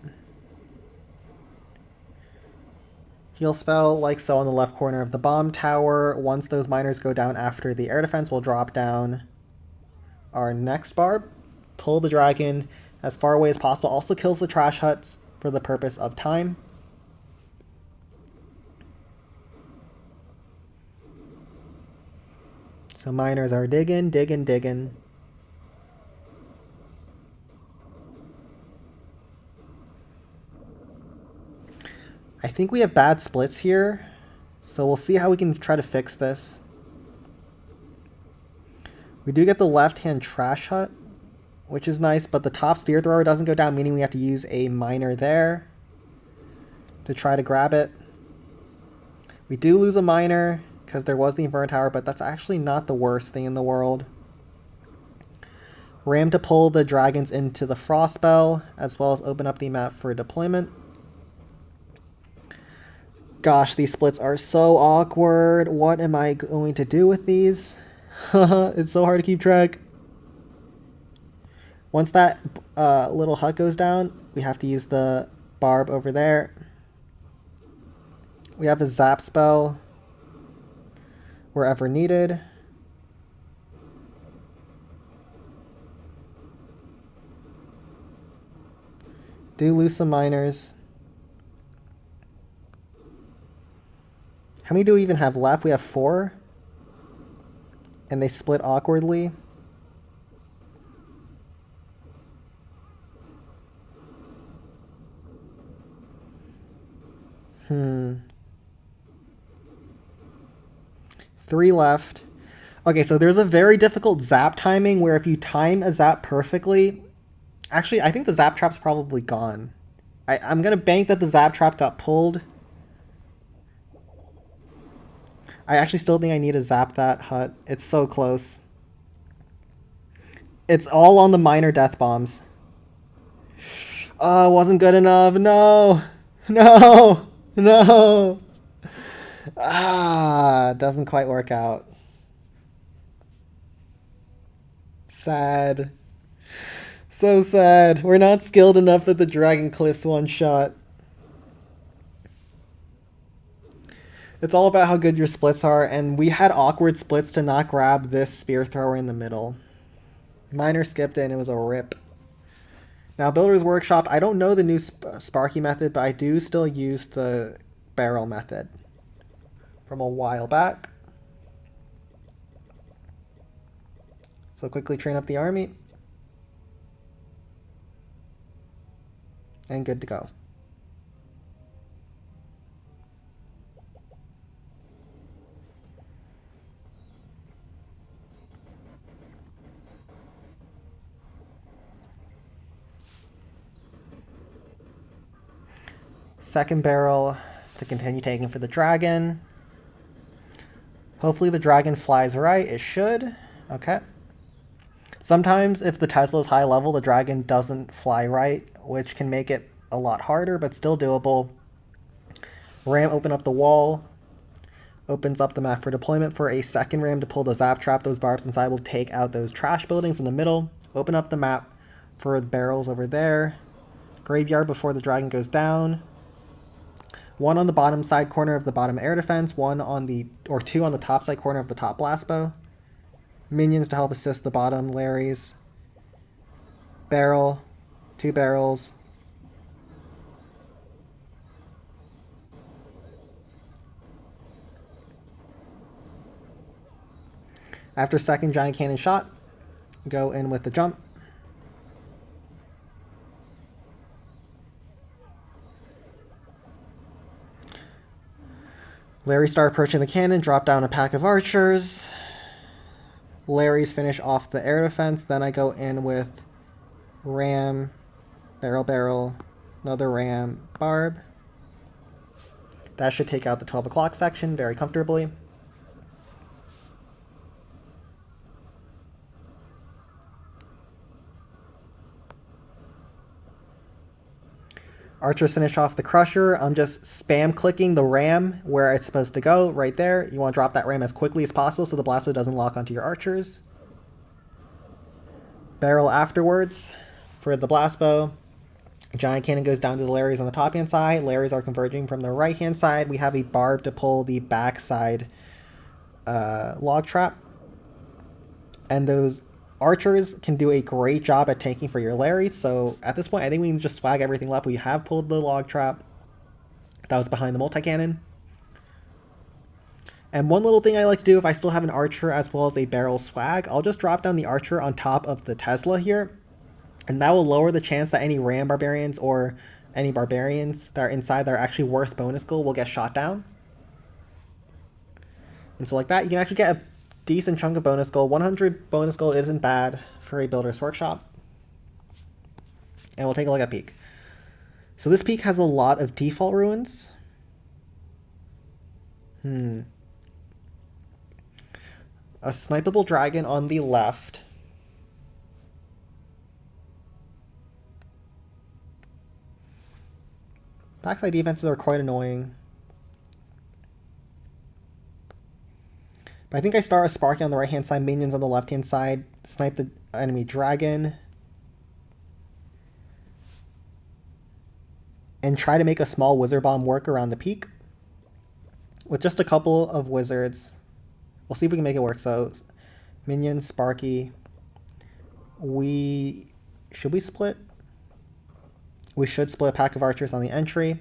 Heal spell, like so, on the left corner of the bomb tower. Once those miners go down after the air defense, will drop down our next barb, pull the dragon as far away as possible. Also kills the trash huts for the purpose of time. So miners are digging, digging, digging. I think we have bad splits here, so we'll see how we can try to fix this. We do get the left-hand trash hut, which is nice, but the top spear thrower doesn't go down, meaning we have to use a miner there to try to grab it. We do lose a miner because there was the Inferno Tower, but that's actually not the worst thing in the world. Ram to pull the dragons into the Frost Bell, as well as open up the map for deployment. Gosh, these splits are so awkward. What am I going to do with these? It's so hard to keep track. Once that little hut goes down, we have to use the barb over there. We have a zap spell wherever needed. Do lose some miners. How many do we even have left? We have 4. And they split awkwardly. Hmm. 3 left. Okay, so there's a very difficult zap timing where if you time a zap perfectly... Actually, I think the zap trap's probably gone. I'm going to bank that the zap trap got pulled. I actually still think I need to zap that hut. It's so close. It's all on the minor death bombs. Oh, it wasn't good enough. No. No. No. Doesn't quite work out. Sad. So sad. We're not skilled enough at the Dragon Cliffs one shot. It's all about how good your splits are, and we had awkward splits to not grab this spear thrower in the middle. Miner skipped it, and it was a rip. Now, Builder's Workshop, I don't know the new Sparky method, but I do still use the barrel method from a while back. So quickly train up the army. And good to go. Second barrel to continue taking for the dragon. Hopefully the dragon flies right. It should. Okay. Sometimes if the Tesla is high level, the dragon doesn't fly right, which can make it a lot harder, but still doable. Ram open up the wall. Opens up the map for deployment for a second ram to pull the zap trap. Those barbs inside will take out those trash buildings in the middle. Open up the map for the barrels over there. Graveyard before the dragon goes down. 1 on the bottom side corner of the bottom air defense, 2 on the top side corner of the top blast bow. Minions to help assist the bottom Larrys. Barrel, 2 barrels. After second giant cannon shot, go in with the jump. Larry start approaching the cannon, drop down a pack of archers. Larry's finish off the air defense. Then I go in with ram, barrel, another ram, barb. That should take out the 12 o'clock section very comfortably. Archers finish off the crusher. I'm just spam clicking the ram where it's supposed to go, right there. You want to drop that ram as quickly as possible so the blast bow doesn't lock onto your archers. Barrel afterwards for the blast bow. Giant cannon goes down to the Larrys on the top hand side. Larrys are converging from the right hand side. We have a barb to pull the backside log trap. And those Archers can do a great job at tanking for your Larry, so at this point I think we can just swag everything left. We have pulled the log trap that was behind the multi-cannon. And one little thing I like to do if I still have an archer as well as a barrel swag, I'll just drop down the archer on top of the Tesla here, and that will lower the chance that any ram barbarians or any barbarians that are inside that are actually worth bonus gold will get shot down. And so like that, you can actually get a decent chunk of bonus gold. 100 bonus gold isn't bad for a builder's workshop. And we'll take a look at peak. So this peak has a lot of default ruins. A snipeable dragon on the left. Backside defenses are quite annoying. But I think I start a Sparky on the right-hand side, minions on the left-hand side, snipe the enemy dragon, and try to make a small wizard bomb work around the peak. With just a couple of wizards, we'll see if we can make it work. So, minions, Sparky. Should we split? We should split a pack of archers on the entry.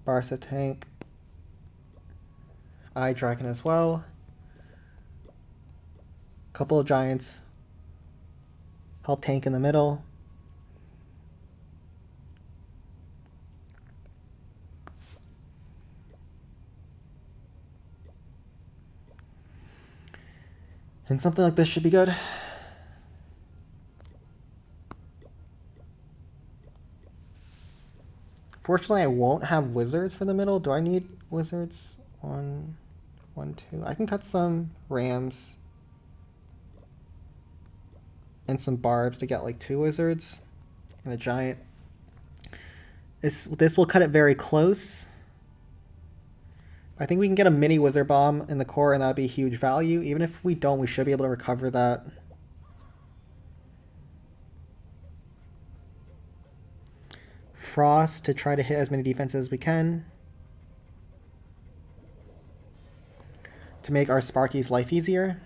Barca tank. Eye dragon as well. Couple of giants. Help tank in the middle. And something like this should be good. Fortunately, I won't have wizards for the middle. Do I need wizards? 1, 2. I can cut some rams and some barbs to get like 2 wizards and a giant. This will cut it very close. I think we can get a mini wizard bomb in the core and that would be huge value. Even if we don't, we should be able to recover that. Frost to try to hit as many defenses as we can to make our Sparky's life easier.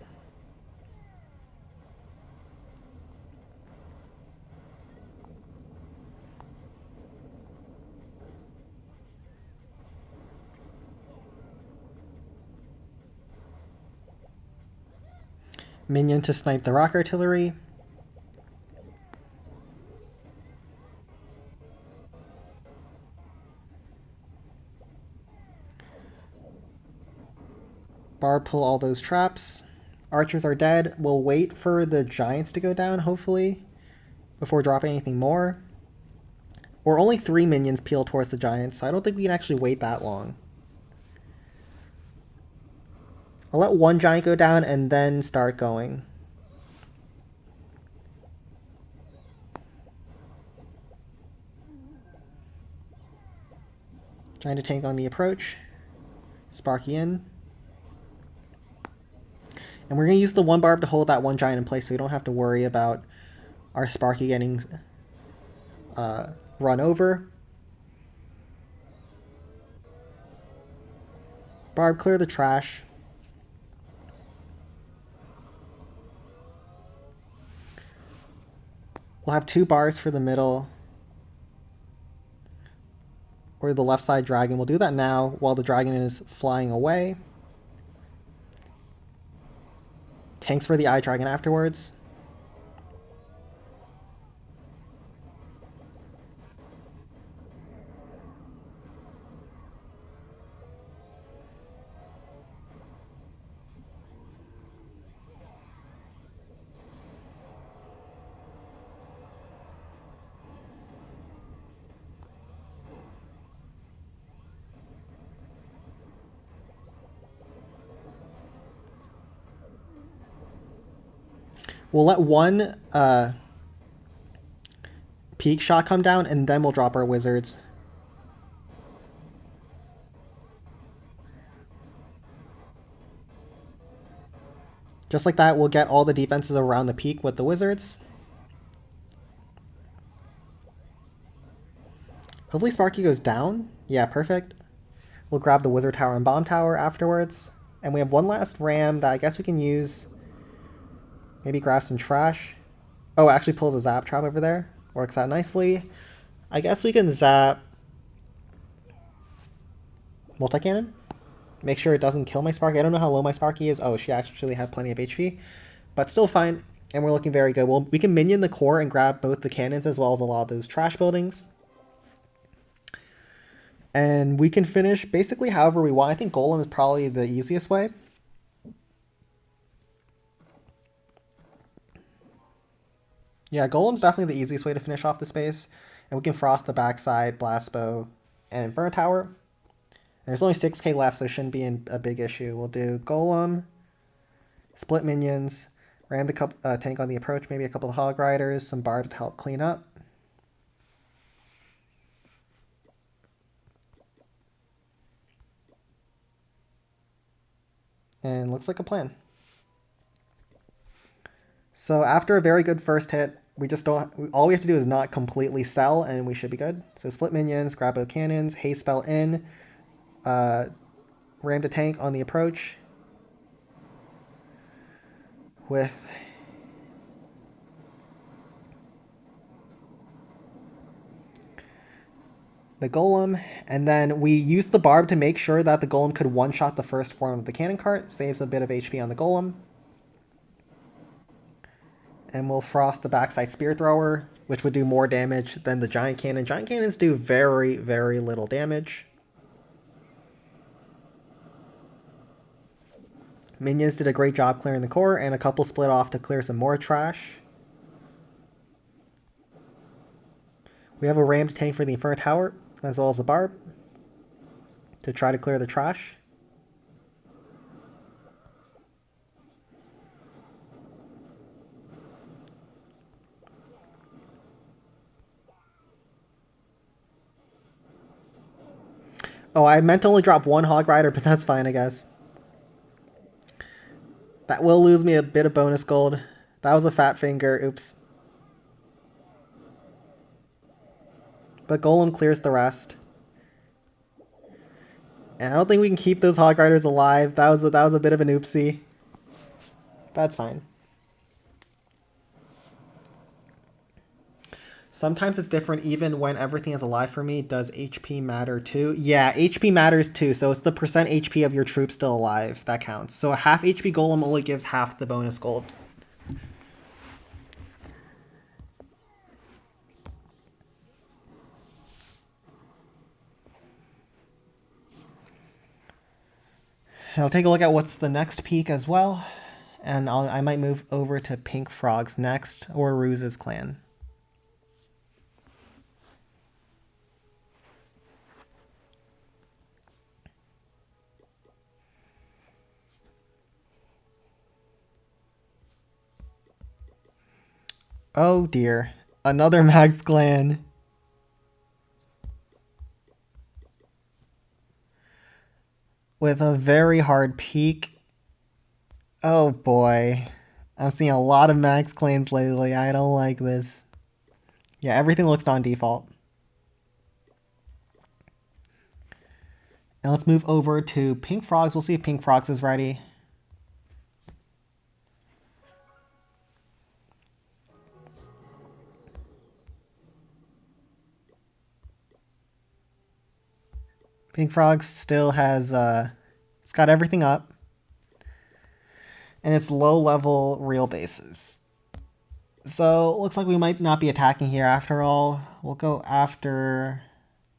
Minion to snipe the rock artillery. Barb pull all those traps. Archers are dead. We'll wait for the giants to go down, hopefully, before dropping anything more. Or only 3 minions peel towards the giants, so I don't think we can actually wait that long. I'll let 1 giant go down and then start going. Trying to tank on the approach. Sparky in. And we're going to use the 1 barb to hold that 1 giant in place so we don't have to worry about our Sparky getting run over. Barb, clear the trash. We'll have 2 bars for the middle. Or the left side dragon. We'll do that now while the dragon is flying away. Tanks for the eye dragon afterwards. We'll let 1 peak shot come down, and then we'll drop our wizards. Just like that, we'll get all the defenses around the peak with the wizards. Hopefully Sparky goes down. Yeah, perfect. We'll grab the wizard tower and bomb tower afterwards. And we have 1 last ram that I guess we can use Maybe grab some trash. Oh, it actually pulls a zap trap over there. Works out nicely. I guess we can zap multi-cannon. Make sure it doesn't kill my Sparky. I don't know how low my Sparky is. Oh, she actually had plenty of HP. But still fine. And we're looking very good. Well, we can minion the core and grab both the cannons as well as a lot of those trash buildings. And we can finish basically however we want. I think Golem is probably the easiest way. Yeah, Golem's definitely the easiest way to finish off the space. And we can frost the backside, blast bow, and Inferno Tower. And there's only 6k left, so it shouldn't be a big issue. We'll do Golem, split minions, ram the tank on the approach, maybe a couple of Hog Riders, some Barb to help clean up. And looks like a plan. So after a very good first hit, we just don't. All we have to do is not completely sell, and we should be good. So split minions, grab both cannons, haste spell in, ram the tank on the approach with the Golem, and then we use the Barb to make sure that the Golem could one-shot the first form of the cannon cart. Saves a bit of HP on the Golem. And we'll frost the backside spear thrower, which would do more damage than the giant cannon. Giant cannons do very, very little damage. Minions did a great job clearing the core, and a couple split off to clear some more trash. We have a rammed tank for the Inferno Tower, as well as a Barb, to try to clear the trash. Oh, I meant to only drop one Hog Rider, but that's fine, I guess. That will lose me a bit of bonus gold. That was a fat finger, oops. But Golem clears the rest. And I don't think we can keep those Hog Riders alive. That was a bit of an oopsie. That's fine. Sometimes it's different even when everything is alive for me. Does HP matter too? Yeah, HP matters too. So it's the percent HP of your troops still alive. That counts. So a half HP Golem only gives half the bonus gold. I'll take a look at what's the next peak as well. And I might move over to Pink Frogs next, or Ruse's clan. Oh dear, another Max clan. With a very hard peak. Oh boy. I'm seeing a lot of Max clans lately. I don't like this. Yeah, everything looks non-default. Now let's move over to Pink Frogs. We'll see if Pink Frogs is ready. Pink Frogs still has, it's got everything up. And it's low level real bases. So it looks like we might not be attacking here after all. We'll go after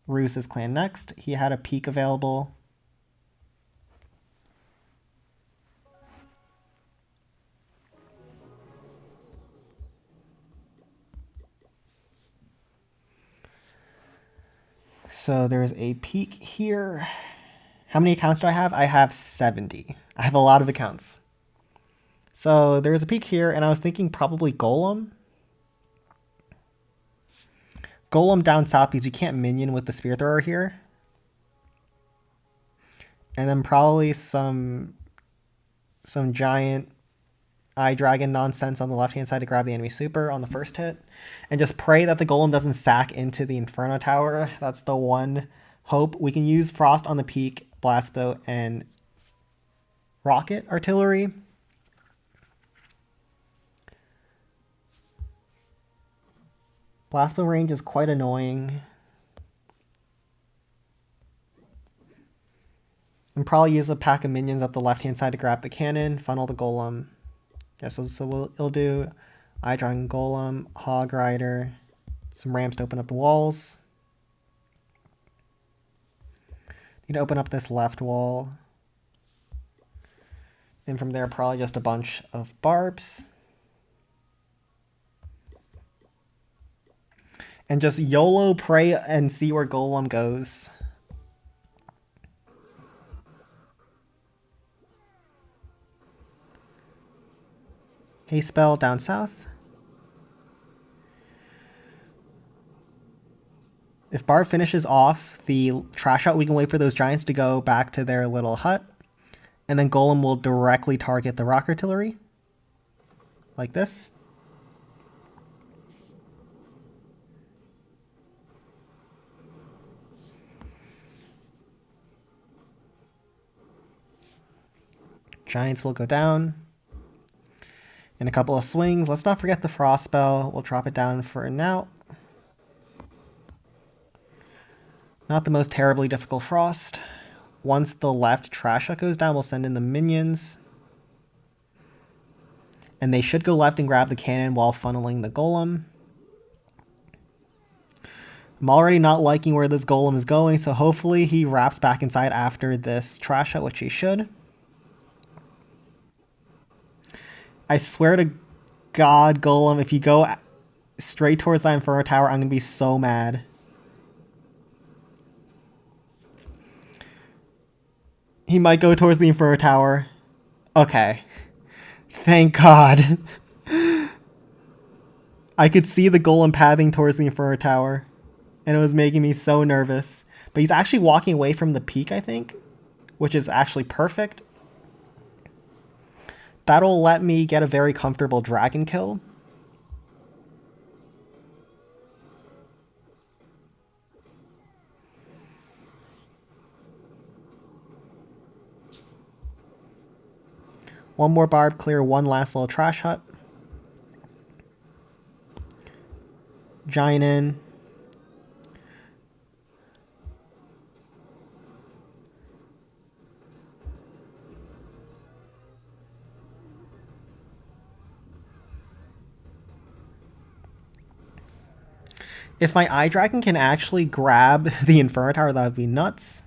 Ruse's clan next. He had a peak available. So there's a peak here. How many accounts do I have? I have 70. I have a lot of accounts. So there's a peak here, and I was thinking probably Golem. Golem down south because you can't minion with the spear thrower here. And then probably some giant eye dragon nonsense on the left-hand side to grab the enemy super on the first hit. And just pray that the Golem doesn't sack into the Inferno Tower. That's the one hope. We can use Frost on the peak, Blast Bow, and Rocket Artillery. Blast Bow range is quite annoying. And probably use a pack of minions up the left-hand side to grab the cannon, funnel the golem. Yeah, so we'll do Eye Dragon Golem, Hog Rider, some ramps to open up the walls. Need to open up this left wall. And from there, probably just a bunch of barbs. And just YOLO pray and see where Golem goes. Haste spell down south. If Barb finishes off the trash out, we can wait for those giants to go back to their little hut. And then Golem will directly target the rock artillery. Like this. Giants will go down. In a couple of swings. Let's not forget the frost spell. We'll drop it down for now. Not the most terribly difficult frost. Once the left trash hut goes down, we'll send in the minions. And they should go left and grab the cannon while funneling the golem. I'm already not liking where this golem is going, so hopefully he wraps back inside after this trash hut, which he should. I swear to God, Golem, if you go straight towards that Inferno Tower, I'm going to be so mad. He might go towards the Inferno Tower. Okay. Thank God. I could see the Golem pathing towards the Inferno Tower, and it was making me so nervous. But he's actually walking away from the peak, I think, which is actually perfect. That'll let me get a very comfortable dragon kill. One more barb, clear one last little trash hut. Giant in. If my Eye Dragon can actually grab the Inferno Tower, that would be nuts.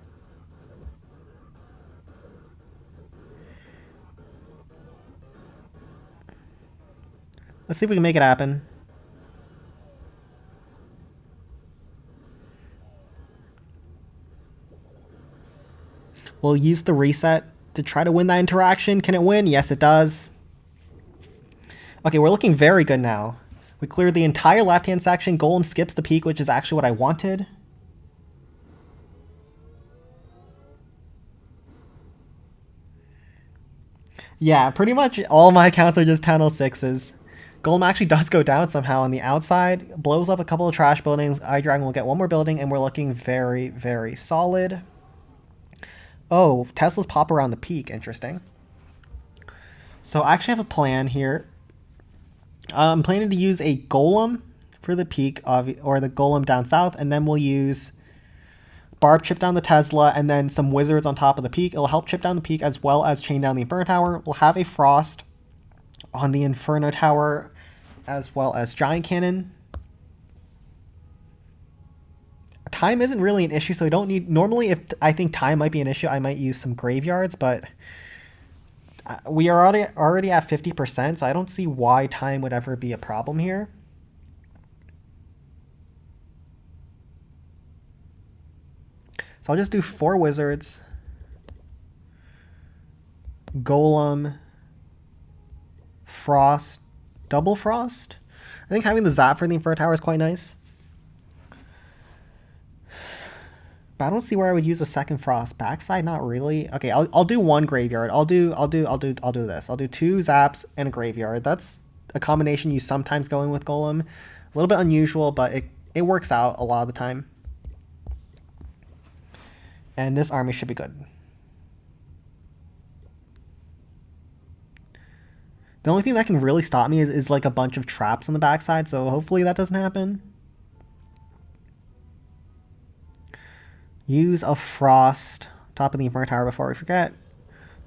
Let's see if we can make it happen. We'll use the reset to try to win that interaction. Can it win? Yes, it does. Okay, we're looking very good now. We cleared the entire left-hand section. Golem skips the peak, which is actually what I wanted. Yeah, pretty much all my accounts are just 1006s. Golem actually does go down somehow on the outside. Blows up a couple of trash buildings. Eye Dragon will get one more building, and we're looking very, very solid. Oh, Tesla's pop around the peak. Interesting. So I actually have a plan here. I'm planning to use a golem for the peak, or the golem down south, and then we'll use barb chip down the Tesla, and then some wizards on top of the peak. It'll help chip down the peak as well as chain down the Inferno Tower. We'll have a frost on the Inferno Tower as well as giant cannon. Time isn't really an issue, so we don't need... Normally, if I think time might be an issue, I might use some graveyards, but we are already at 50%, so I don't see why time would ever be a problem here. So I'll just do 4 wizards. Golem. Frost. Double frost? I think having the zap for the Inferno Tower is quite nice. But I don't see where I would use a second frost. Backside, not really. Okay, I'll do 1 graveyard. I'll do this. I'll do 2 zaps and a graveyard. That's a combination you sometimes go in with Golem. A little bit unusual, but it works out a lot of the time. And this army should be good. The only thing that can really stop me is like a bunch of traps on the backside, so hopefully that doesn't happen. Use a frost. Top of the Inferno Tower before we forget.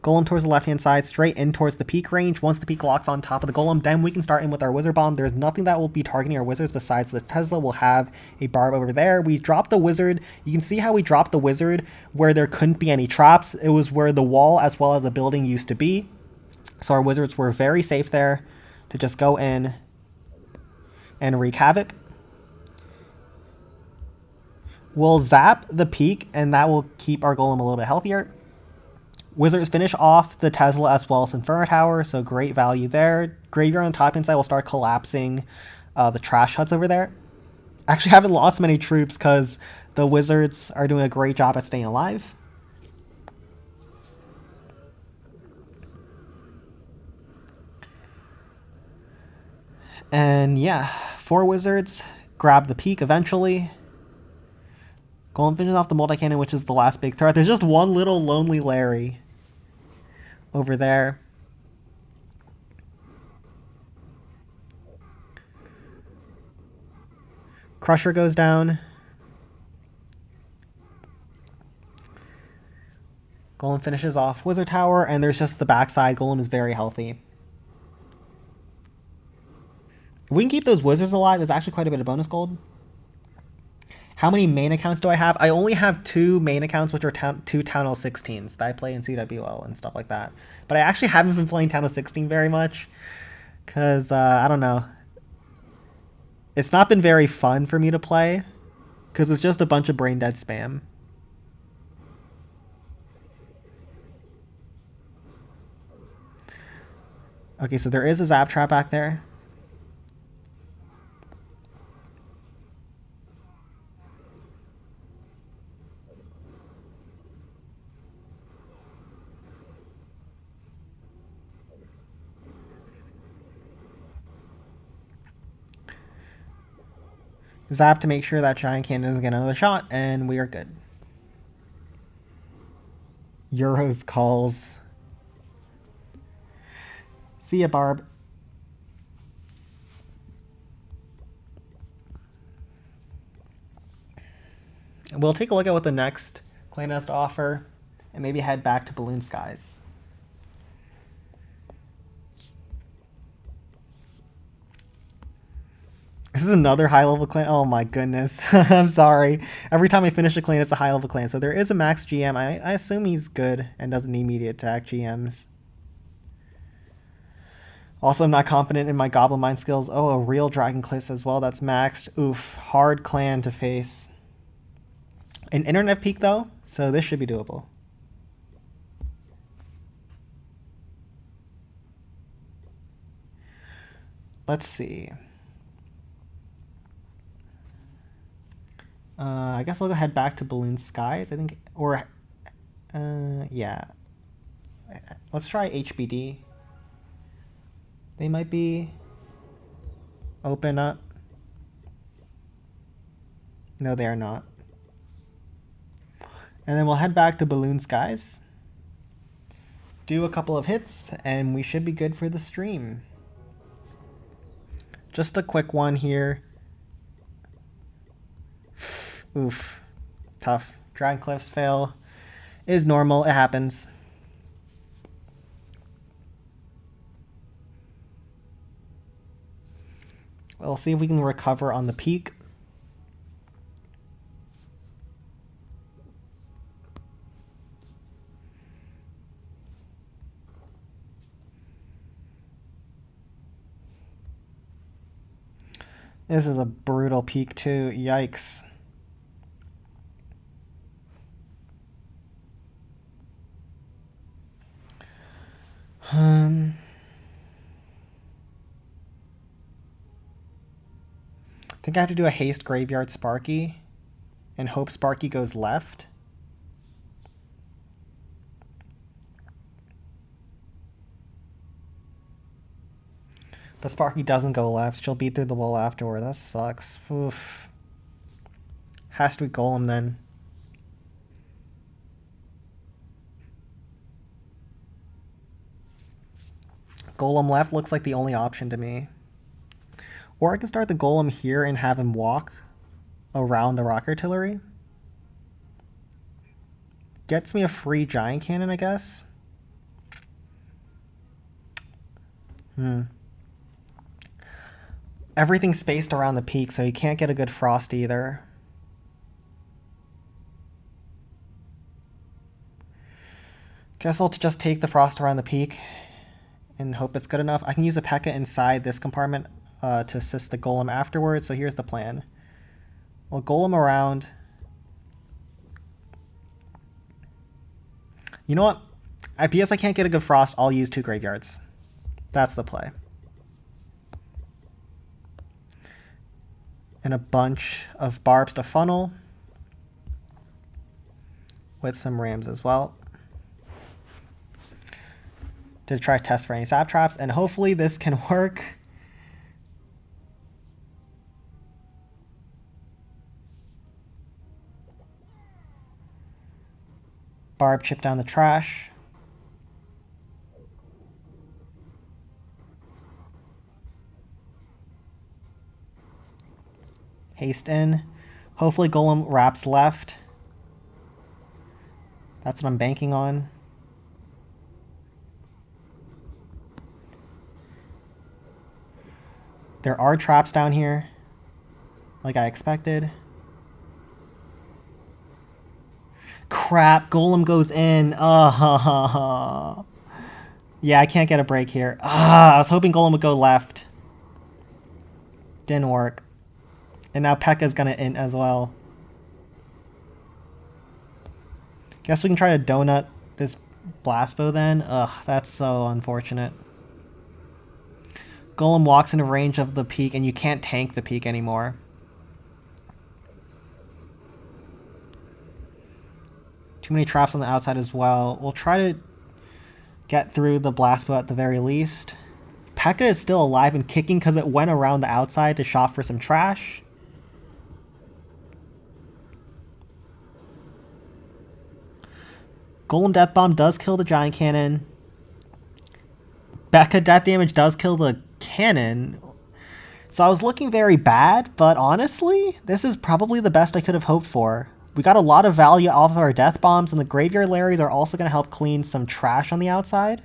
Golem towards the left-hand side, straight in towards the peak range. Once the peak locks on top of the golem, then we can start in with our wizard bomb. There's nothing that will be targeting our wizards besides the Tesla. We'll have a barb over there. We dropped the wizard. You can see how we dropped the wizard where there couldn't be any traps. It was where the wall as well as the building used to be. So our wizards were very safe there to just go in and wreak havoc. We'll zap the peak, and that will keep our golem a little bit healthier. Wizards finish off the Tesla as well as Inferno Tower, so great value there. Graveyard on the top inside will start collapsing the trash huts over there. Actually haven't lost many troops because the wizards are doing a great job at staying alive. And yeah, 4 wizards grab the peak eventually. Golem finishes off the multi-cannon, which is the last big threat. There's just one little lonely Larry over there. Crusher goes down. Golem finishes off Wizard Tower, and there's just the backside. Golem is very healthy. If we can keep those wizards alive, there's actually quite a bit of bonus gold. How many main accounts do I have? I only have 2 main accounts, which are 2 Town Hall 16s that I play in CWL and stuff like that. But I actually haven't been playing Town Hall 16 very much because, I don't know. It's not been very fun for me to play because it's just a bunch of brain dead spam. Okay, so there is a zap trap back there. Zap to make sure that Giant Cannon doesn't get another shot, and we are good. Euros calls. See ya, Barb. We'll take a look at what the next clan has to offer, and maybe head back to Balloon Skies. This is another high-level clan. Oh my goodness. I'm sorry. Every time I finish a clan, it's a high-level clan. So there is a max GM. I assume he's good and doesn't need me to attack GMs. Also, I'm not confident in my Goblin Mine skills. Oh, a real Dragon Cliffs as well. That's maxed. Oof. Hard clan to face. An internet peak, though, so this should be doable. Let's see. I guess I'll go head back to Balloon Skies, I think, or, yeah. Let's try HBD. They might be open up. No, they are not. And then we'll head back to Balloon Skies. Do a couple of hits, and we should be good for the stream. Just a quick one here. Oof. Tough. Dragon Cliffs fail. Is normal. It happens. We'll see if we can recover on the peak. This is a brutal peak too. Yikes. I think I have to do a haste Graveyard Sparky and hope Sparky goes left. But Sparky doesn't go left. She'll beat through the wall afterward. That sucks. Oof. Has to be Golem then. Golem left looks like the only option to me. Or I can start the Golem here and have him walk around the Rock Artillery. gets me a free giant cannon, I guess. Everything's spaced around the peak, so you can't get a good frost either. Guess I'll just take the frost around the peak and hope it's good enough. I can use a P.E.K.K.A inside this compartment to assist the golem afterwards, so here's the plan. We'll golem around. You know what? Because I can't get a good frost, I'll use 2 graveyards. That's the play. And a bunch of barbs to funnel. With some rams as well. To try to test for any sap traps, and hopefully this can work. Barb chip down the trash. Haste in. Hopefully Golem wraps left. That's what I'm banking on. There are traps down here, like I expected. Crap, Golem goes in. Yeah, I can't get a break here. I was hoping Golem would go left. Didn't work. And now P.E.K.K.A is going to int as well. Guess we can try to donut this blast bow then. That's so unfortunate. Golem walks into range of the peak, and you can't tank the peak anymore. Too many traps on the outside as well. We'll try to get through the blast bow at the very least. P.E.K.K.A is still alive and kicking because it went around the outside to shop for some trash. Golem Death Bomb does kill the giant cannon. P.E.K.K.A death damage does kill the cannon. So I was looking very bad, but honestly, this is probably the best I could have hoped for. We got a lot of value off of our death bombs, and the graveyard Larrys are also going to help clean some trash on the outside.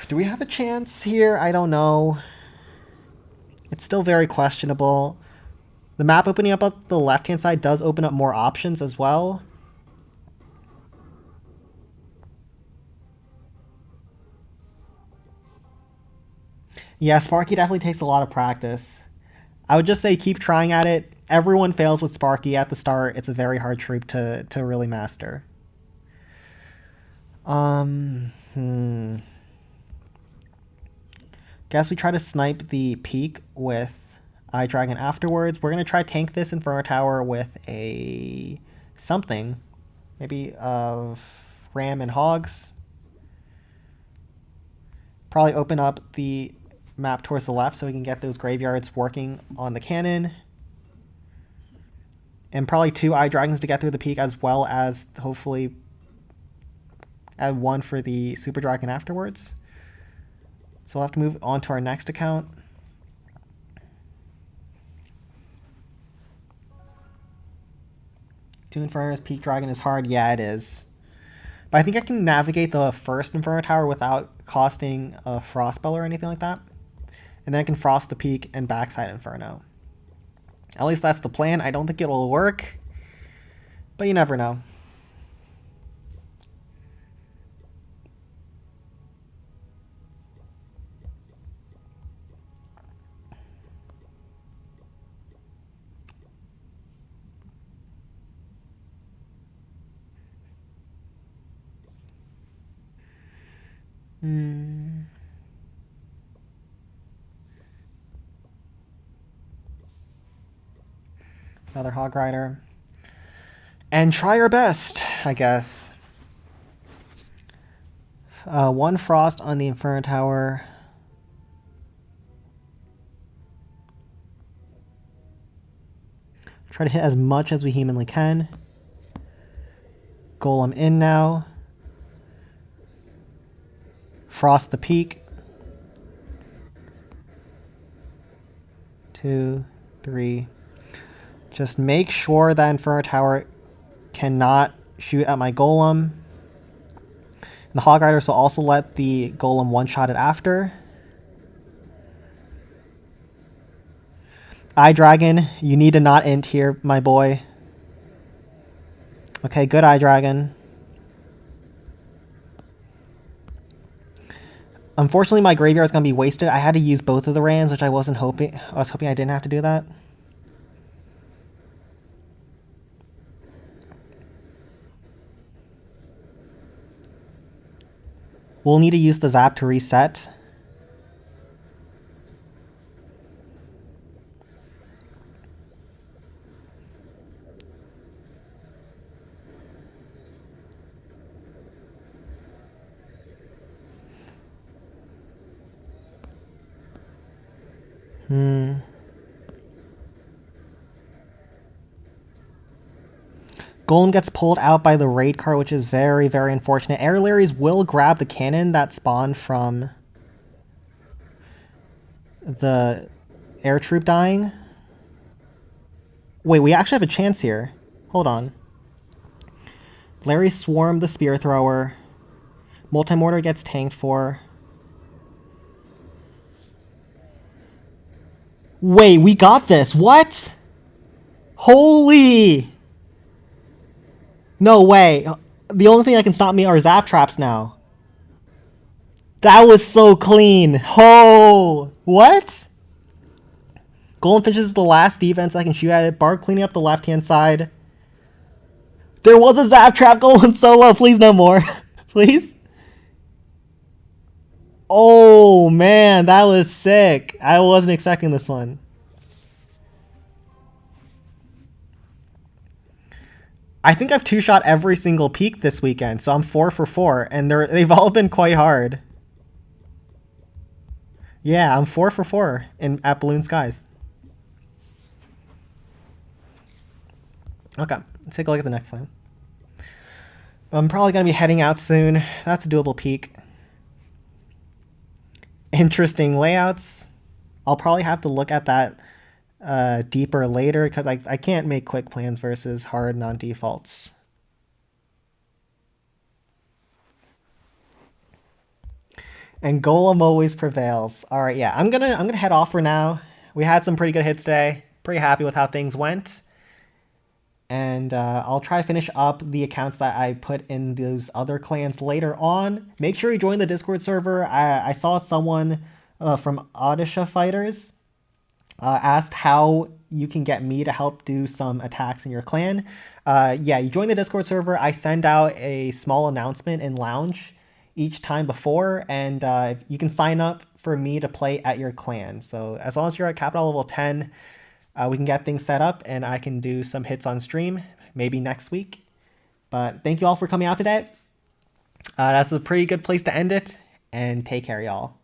Do we have a chance here? I don't know. It's still very questionable. The map opening up on the left-hand side does open up more options as well. Yeah, Sparky definitely takes a lot of practice. I would just say keep trying at it. Everyone fails with Sparky at the start. It's a very hard troop to really master. Guess we try to snipe the peak with Eye Dragon afterwards. We're going to try tank this Inferno Tower with a something. Maybe Ram and Hogs. Probably open up the map towards the left so we can get those graveyards working on the cannon. And probably 2 Eye Dragons to get through the peak, as well as hopefully add 1 for the Super Dragon afterwards. So we'll have to move on to our next account. Two Inferno's Peak Dragon is hard. Yeah, it is. But I think I can navigate the first Inferno Tower without costing a Frost Spell or anything like that. And then I can Frost the Peak and backside Inferno. At least that's the plan. I don't think it will work, but you never know. Another Hog Rider. And try our best, I guess. 1 Frost on the Inferno Tower. Try to hit as much as we humanly can. Golem in now. Frost the Peak. 2, 3. Just make sure that Inferno Tower cannot shoot at my golem. And the Hog Riders will also let the golem one-shot it after. Eye Dragon, you need to not int here, my boy. Okay, good Eye Dragon. Unfortunately, my graveyard is going to be wasted. I had to use both of the Rams, which I wasn't hoping. I was hoping I didn't have to do that. We'll need to use the Zap to reset. Golem gets pulled out by the raid card, which is very, very unfortunate. Air Larrys will grab the cannon that spawned from the air troop dying. Wait, we actually have a chance here. Hold on. Larry swarmed the spear thrower. Multi-mortar gets tanked for. Wait, we got this. What? Holy! No way. The only thing that can stop me are zap traps now. That was so clean. Oh, what? Golem finishes the last defense I can shoot at it. Barb cleaning up the left-hand side. There was a zap trap. Golem solo. Please no more. Please. Oh, man. That was sick. I wasn't expecting this one. I think I've two-shot every single peak this weekend, so I'm 4 for 4, and they've all been quite hard. Yeah, I'm 4 for 4 at Balloon Skies. Okay, let's take a look at the next one. I'm probably going to be heading out soon. That's a doable peak. Interesting layouts. I'll probably have to look at that deeper later because I can't make quick plans versus hard non-defaults. And Golem always prevails. All right, yeah, I'm gonna head off for now. We had some pretty good hits today. Pretty happy with how things went. And I'll try to finish up the accounts that I put in those other clans later on. Make sure you join the Discord server. I saw someone from Odisha Fighters asked how you can get me to help do some attacks in your clan. Yeah, you join the Discord server. I send out a small announcement in Lounge each time before, and you can sign up for me to play at your clan. So as long as you're at capital level 10, we can get things set up and I can do some hits on stream, maybe next week. But thank you all for coming out today. That's a pretty good place to end it, and take care, y'all.